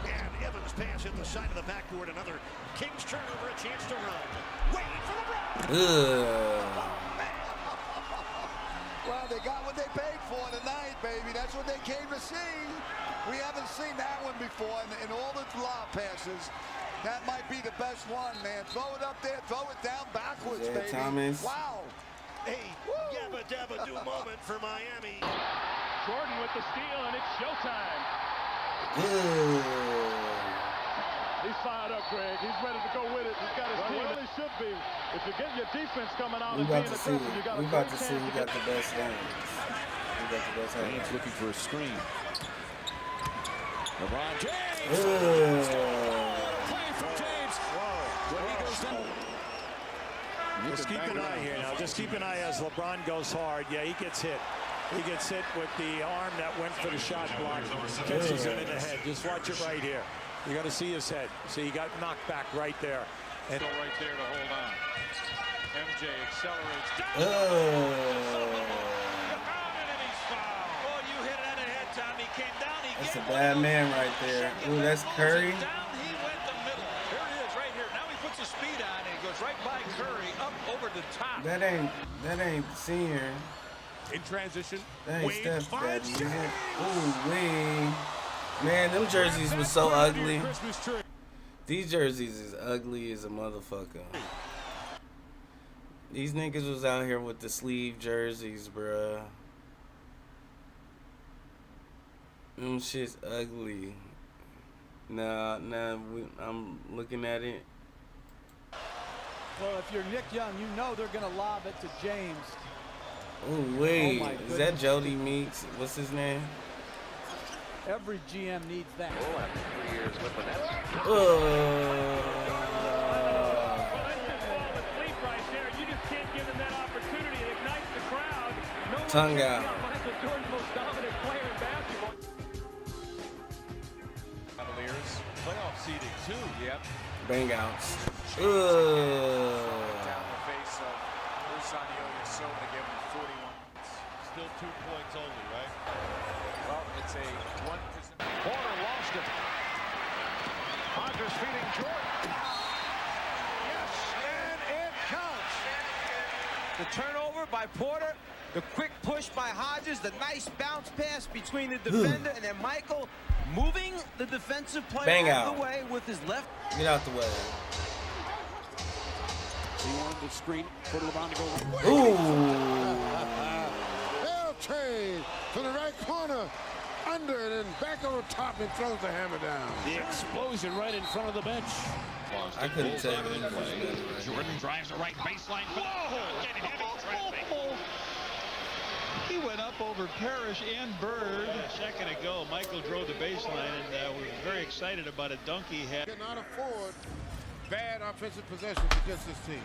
And Evans pass hit the side of the backboard. Another Kings turnover, a chance to run. Waiting for the run. Well, they got what they paid for tonight, baby. That's what they came to see. We haven't seen that one before in all the lob passes. That might be the best one, man. Throw it up there, throw it down backwards, baby. Thomas. Wow. A yabba dabba do moment for Miami. Jordan with the steal, and it's showtime. He's fired up, Greg. He's ready to go with it. He's got his team. Well, he should be. If you get your defense coming out and being aggressive, you got a great chance. We got the best hands. We got the best hands. He's looking for a screen. LeBron James. Play from James. When he goes down. Just keep an eye here now. Just keep an eye as LeBron goes hard. Yeah, he gets hit. He gets hit with the arm that went for the shot block. Catches him in the head. Just watch it right here. You got to see his head. See, he got knocked back right there. And right there to hold on. MJ accelerates down. You hit it on the head, Tommy. He came down. That's a bad man right there. Ooh, that's Curry. Down he went the middle. Here he is right here. Now he puts his speed on and he goes right by Curry up over the top. That ain't senior. In transition. That ain't Steph's daddy. Ooh, wee. Man, them jerseys was so ugly. These jerseys is ugly as a motherfucker. These niggas was out here with the sleeve jerseys, bruh. Them shit's ugly. Nah, I'm looking at it. Well, if you're Nick Young, you know they're going to lob it to James. Ooh, wait. Is that Jody Meeks? What's his name? Every GM needs that. Oh, after 3 years with that. Tongue out. Cavaliers playoff seeding too. Yep. Bang outs. Down the face of Usanio Yasona to give him 41. Still 2 points only, right? Well, it's a 1%. Porter lost it. Hodges feeding Jordan. Yes, and it counts. The turnover by Porter, the quick push by Hodges, the nice bounce pass between the defender and then Michael moving the defensive player out of the way with his left. Get out the way. He wanted the screen for LeBron to go. Ooh. Trade to the right corner, under and then back on top and throws the hammer down. The explosion right in front of the bench. I couldn't tell you. Jordan drives the right baseline. He went up over Parrish and Bird a second ago. Michael drove the baseline and was very excited about a dunk he had. Cannot afford bad offensive possessions against this team.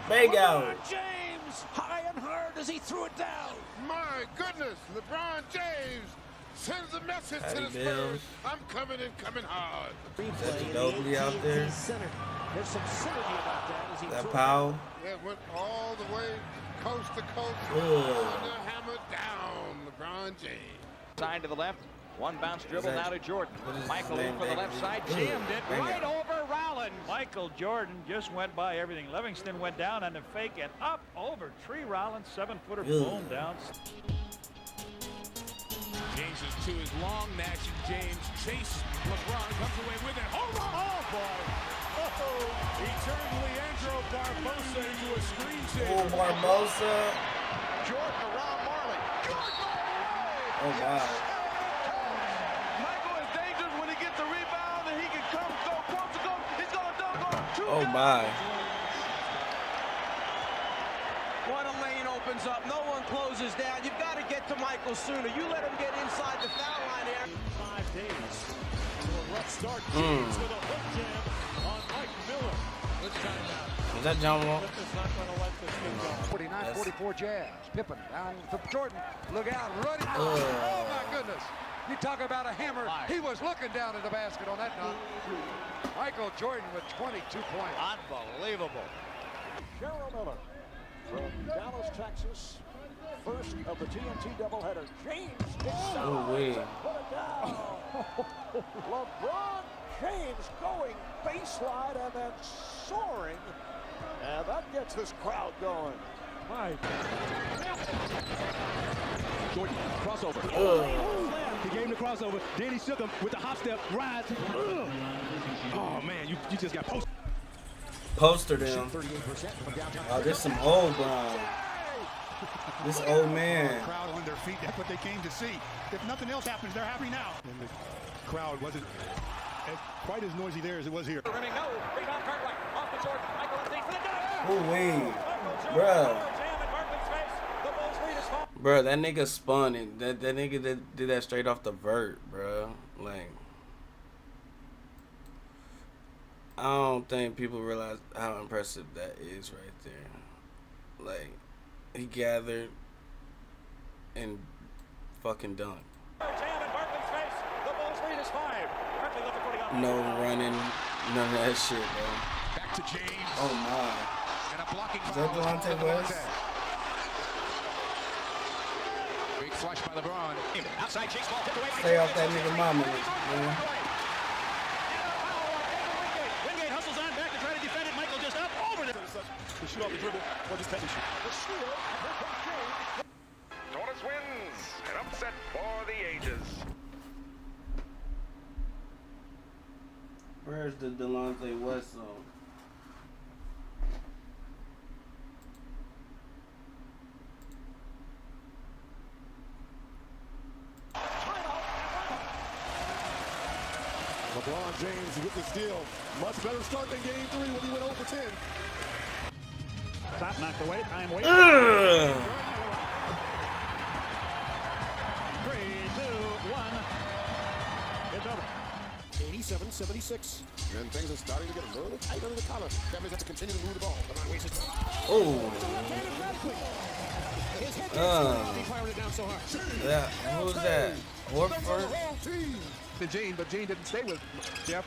Big out. James, high and hard as he threw it down. My goodness, LeBron James sends a message to the Spurs. I'm coming and coming hard. That's Ginobili out there. There's some synergy about that. As he that Powell. That went all the way coast to coast. Ooh. The hammer down, LeBron James. Side to the left. One bounce dribble now to Jordan. Michael in for the left side. Jammed it right over Rollins. Michael Jordan just went by everything. Livingston went down on the fake and up over Tree Rollins. 7-footer boom down. James is to his long. Nash and James chase. LeBron comes away with it. Oh, boy. Oh, he turned Leandro Barbosa into a screen saver. Oh, Barbosa. Jordan around Marley. Jordan! Oh, wow. Michael is dangerous when he gets the rebound and he can go close to go. He's going to dunk on two. Oh, my. What a lane opens up. No one closes down. You've got to get to Michael sooner. You let him get inside the foul line there. 5 days. A rough start. James with a hook jam on Mike Miller. Good timeout. Is that John Wall? 49-44 Jazz. Pippen down to Jordan. Look out. Running. Oh, my goodness. You talk about a hammer. He was looking down at the basket on that dunk. Michael Jordan with 22 points. Unbelievable. Cheryl Miller from Dallas, Texas. First of the TNT doubleheader. James kicks out. Oh, wait. Put it down. LeBron James going baseline and then soaring. And that gets this crowd going. My Jordan, crossover. He gave him the crossover. Then he shook him with the hop step, rise. Oh, man, you just got posted. Postered him. Oh, there's some old Brown. This old man. Crowd on their feet. That's what they came to see. If nothing else happens, they're happy now. And the crowd wasn't Quite as noisy there as it was here. Oh wait, bruh, that nigga spun it. That nigga did that straight off the vert, bruh. Like, I don't think people realize how impressive that is right there. Like, he gathered and fucking dunked. No running, none of that shit, bro. Back to James. Oh my. And a blocking Is that Delonte West? Big flush by LeBron. Outside chase ball tipped away. Stay off that nigga mama, man. Wingate hustles on back to try to defend it. Michael just up over the shoot off the dribble or just penalty shoot. Tortoise wins. An upset for the ages. Where's the Delonte West song? LeBron James with the steal. Much better start than game 3 when he went over 10. Stop, knocked away. Time wait. 3, 2, 1. It's over. 87-76. And things are starting to get a little tight under the collar. Families have to continue to move the ball. Oh. Yeah, who was that? Horford? The Gene, but Gene didn't stay with Jeff.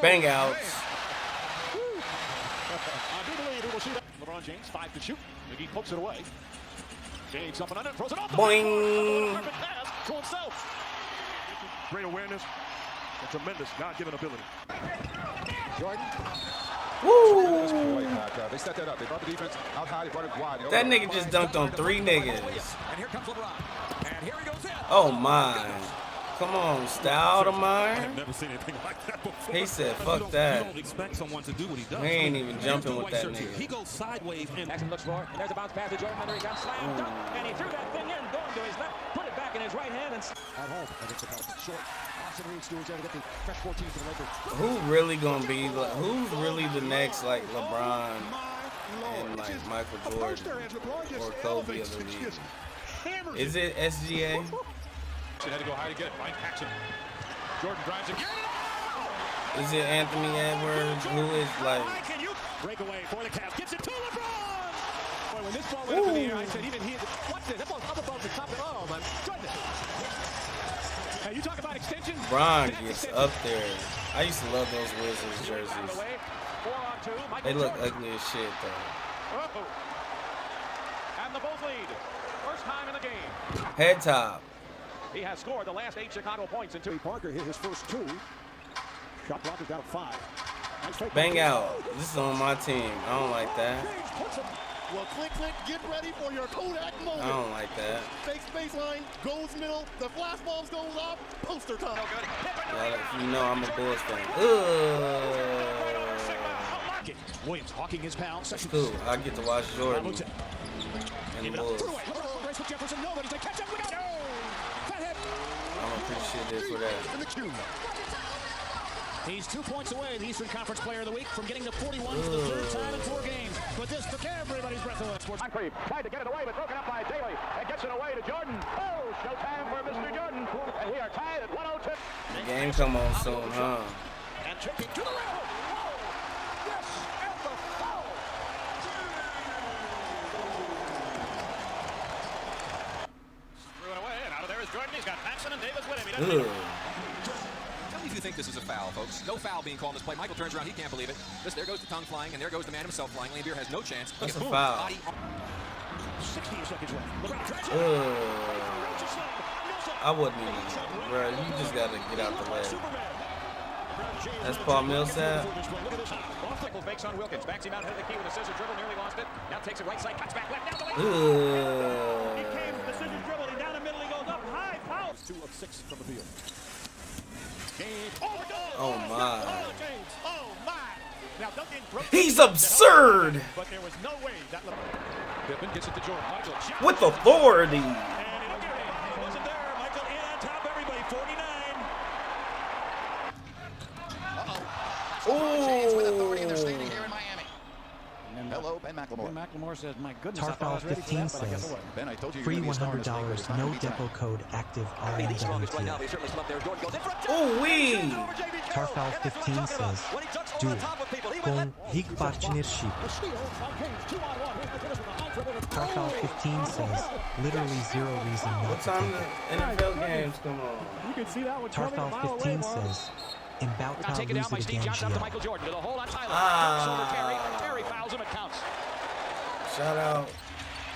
Bang outs. I do believe we will see that. LeBron James, 5 to shoot. McGee pokes it away. James up and under, throws it off. Boing. Perfect pass to himself. Great awareness. A tremendous God-given ability. Jordan. Woo! They set that up. They brought the defense out high. They brought it wide. That nigga just dunked on 3 niggas. And here comes LeBron. And here he goes in. Oh my. Come on, style of mine. I've never seen anything like that before. He said, fuck that. You don't expect someone to do what he does. He ain't even jumping with that nigga. He goes sideways and Jackson looks for it. And there's a bounce pass to Jordan. He got slammed up. And he threw that thing in, going to his left, put it back in his right hand. And At home against the Pelicans. Short. Austin Reeves doing to get the fresh 14 for the Lakers. Who really gonna be? Who's really the next like LeBron and like Michael Jordan or Kobe of the league? Is it SGA? had to go high to get it. Mike Paxson. Jordan drives again. Is it Anthony Edwards? Who is like? Breakaway for the Cavs. Gets it to LeBron. Boy, when this ball went up in the air, I said even he. What's this? That ball's up above the top of all. My goodness. Hey, you talk about extensions. Bron gets up there. I used to love those Wizards jerseys. They look ugly as shit though. And the Bulls lead. First time in the game. Head top. He has scored the last 8 Chicago points in 2. Parker hit his first 2. Shot clock is down to 5. Nice Bang out. This is on my team. I don't like that. Well, click, get ready for your Kodak moment. I don't like that. Fake baseline, goes middle, the flash balls goes off, poster time. You know I'm a Bulls fan. Williams hawking his pal. That's cool. I get to watch Jordan and the Bulls. I'm appreciative for that. He's 2 points away, the Eastern Conference Player of the Week, from getting to 41 for the 3rd time in 4 games. But this took everybody's breath away. Tried to get it away, but broken up by Daly. And gets it away to Jordan. Oh, showtime for Mr. Jordan. And we are tied at 102. The game come on soon, huh? And tripping to the rim. Yes, and the foul. Threw it away, and out of there is Jordan. He's got Paxson and Davis with him. He doesn't Tell me if you think this is a foul, folks. No foul being called in this play. Michael turns around. He can't believe it. There goes the tongue flying, and there goes the man himself flying. Lambier has no chance. That's a foul. 16 seconds left. I wouldn't even, bro. You just gotta get out the way. That's Paul Millsap. Fakes on Wilkins. Backs him out, head of the key with a scissor dribble. Nearly lost it. Now takes it right side. Cuts back left. Down the lane. He came with the scissor dribble. And down the middle he goes up high. Power. 2 of 6 from the field. Oh my. Oh my. Now Duncan broke. He's absurd. But there was no way that Pippen gets it to Jordan. With authority. And it wasn't there. Michael in on top everybody. 49. James with authority, and they're standing here in Miami. Hello, Ben McLemore. Ben McLemore says, my goodness, Tarfal15 says, Ben, I told you free you're gonna be a star in this league, but $100, it's time to no be time. depot code active RNWTF. Oh, wee! Tarfal15 says, duel. Kung higbatchnir sheep. Tarfal15 says, literally zero reason not What to time take the it. NFL games come on? You can see that one coming a mile away, Tarfal15 Mark. says, in bout Now time taken down by lose it Steve again Johnson up to GL. Michael Jordan to the hole on Tyler. Ah. Shoulder carry. Terry fouls him. It counts. Shout out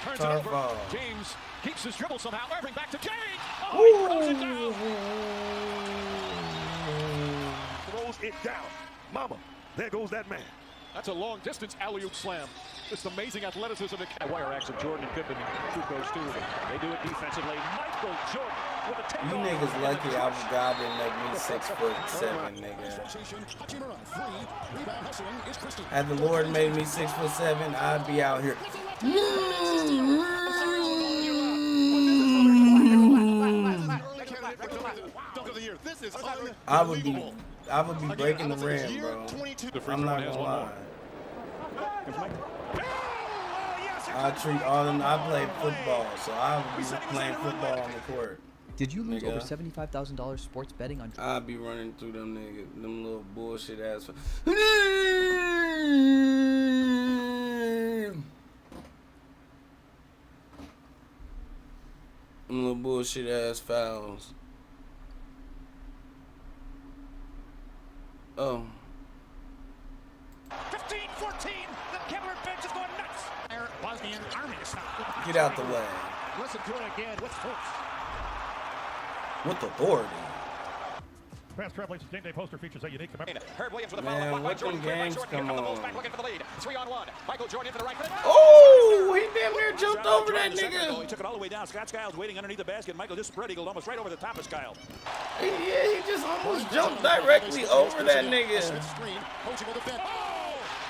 Turns it over. Tarfal. James keeps his dribble somehow. Irving back to James. Oh, he throws it down. Throws it down. Mama, there goes that man. That's a long distance alley-oop slam. Just amazing athleticism. Wire action, Jordan and Pippen. Two goes two. They do it defensively. Michael Jordan with a take. You niggas lucky God didn't make me 6'7", nigga. Had the Lord made me 6'7", I'd be out here. I would be breaking the rim, bro. I'm not gonna lie. I treat all them. I play football, so I would be playing football on the court. Did you lose Nigga. over $75,000 sports betting on? I'd be running through them niggas, them little bullshit ass. Them little bullshit ass fouls. Oh. 15-14. The Kevlar bench is going nuts. Bosnian army stop. Get out the way. Listen to it again with force. With authority. Past Trailblazers game day poster features a unique commemoration. Herb Williams with a Man, follow-up by what them Jordan. games Jordan come here come the Bulls on. back looking for the lead. 3-on-1. Michael Jordan for the right. Oh, he damn near jumped over that He nigga. took it all the way down. Scott Skiles waiting underneath the basket. Michael just spread eagled almost right over the top of Skiles. Yeah, he just almost jumped directly over that nigga.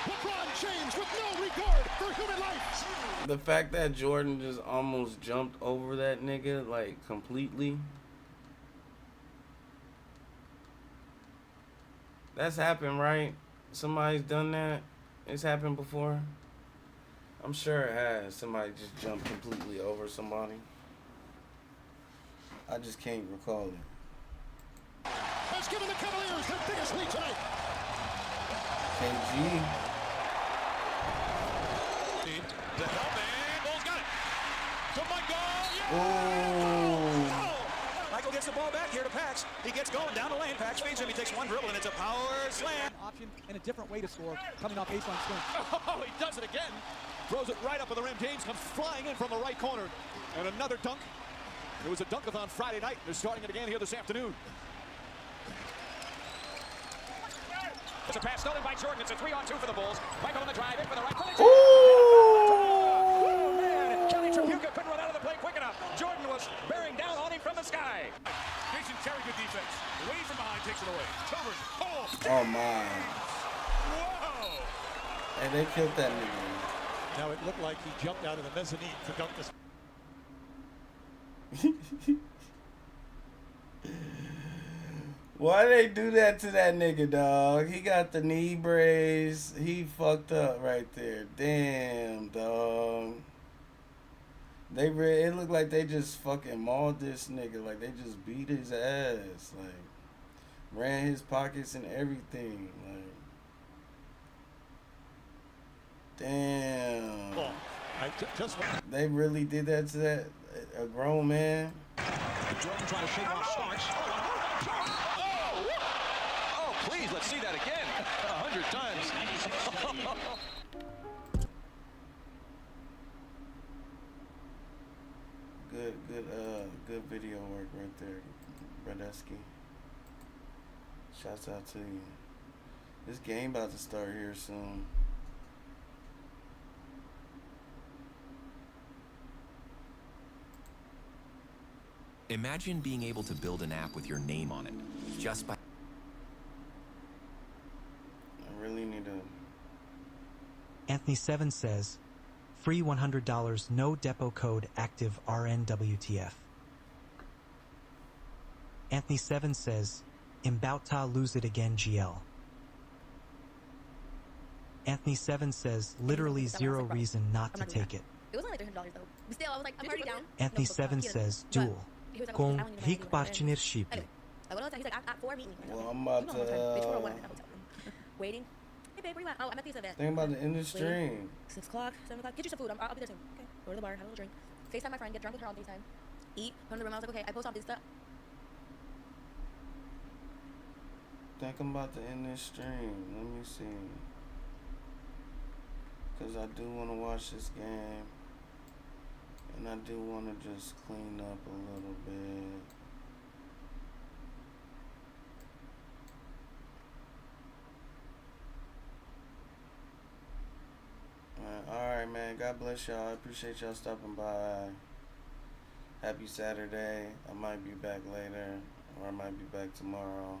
LeBron James with no regard for human life. The fact that Jordan just almost jumped over that nigga, like, completely. That's happened, right? Somebody's done that? It's happened before? I'm sure it has. Somebody just jumped completely over somebody. I just can't recall it. Has given the Cavaliers their biggest lead tonight. KG. The help and Bulls got it. To Michael. Michael gets the ball back here to Pax. He gets going down the lane. Pax feeds him. He takes one dribble, and it's a power slam. Option and a different way to score coming off baseline swing. Oh, he does it again. Throws it right up at the rim. James comes flying in from the right corner. And another dunk. It was a dunk-a-thon Friday night. They're starting it again here this afternoon. It's a pass stolen by Jordan. It's a 3-on-2 for the Bulls. Michael on the drive in for the right. Man, Kelly Tripucka couldn't run out of the play quick enough. Jordan was bearing down on him from the sky. Jason Terry, good defense. Way from behind, takes it away. Covers. Oh, Oh, my. whoa. Hey, they killed that nigga. Now it looked like he jumped out of the mezzanine to dunk this. Why they do that to that nigga, dog? He got the knee brace. He fucked up right there. Damn, dog. It looked like they just fucking mauled this nigga. Like, they just beat his ass. Like, ran his pockets and everything. Like, damn. They really did that to a grown man? Jordan trying to shake off Starks. Oh, please, let's see that again. 100 times. Good video work right there, Bradesky. Shouts out to you. This game about to start here soon. Imagine being able to build an app with your name on it, just by... I really need to... Anthony7 says, free $100, no depot code active RNWTF. Anthony7 says, in bout ta lose it again GL. Anthony7 says, literally zero reason not to take it. It was only like $300 though. But still, I was like, I'm already down. Anthony7 says, duel. Kung hik partnershipi. Well, I'm about to, waiting. Hey babe, where you at? Oh, I'm at the event. think about the end of the stream. 6 o'clock, 7 o'clock. Get you some food. I'll be there soon. Okay. Go to the bar, have a little drink. FaceTime my friend, get drunk with her on FaceTime. Eat, come to the room. I was like, okay, I post on Insta. Think I'm about to end this stream. Let me see. Because I do want to watch this game. And I do want to just clean up a little bit. Alright, man. God bless y'all. I appreciate y'all stopping by. Happy Saturday. I might be back later. Or I might be back tomorrow.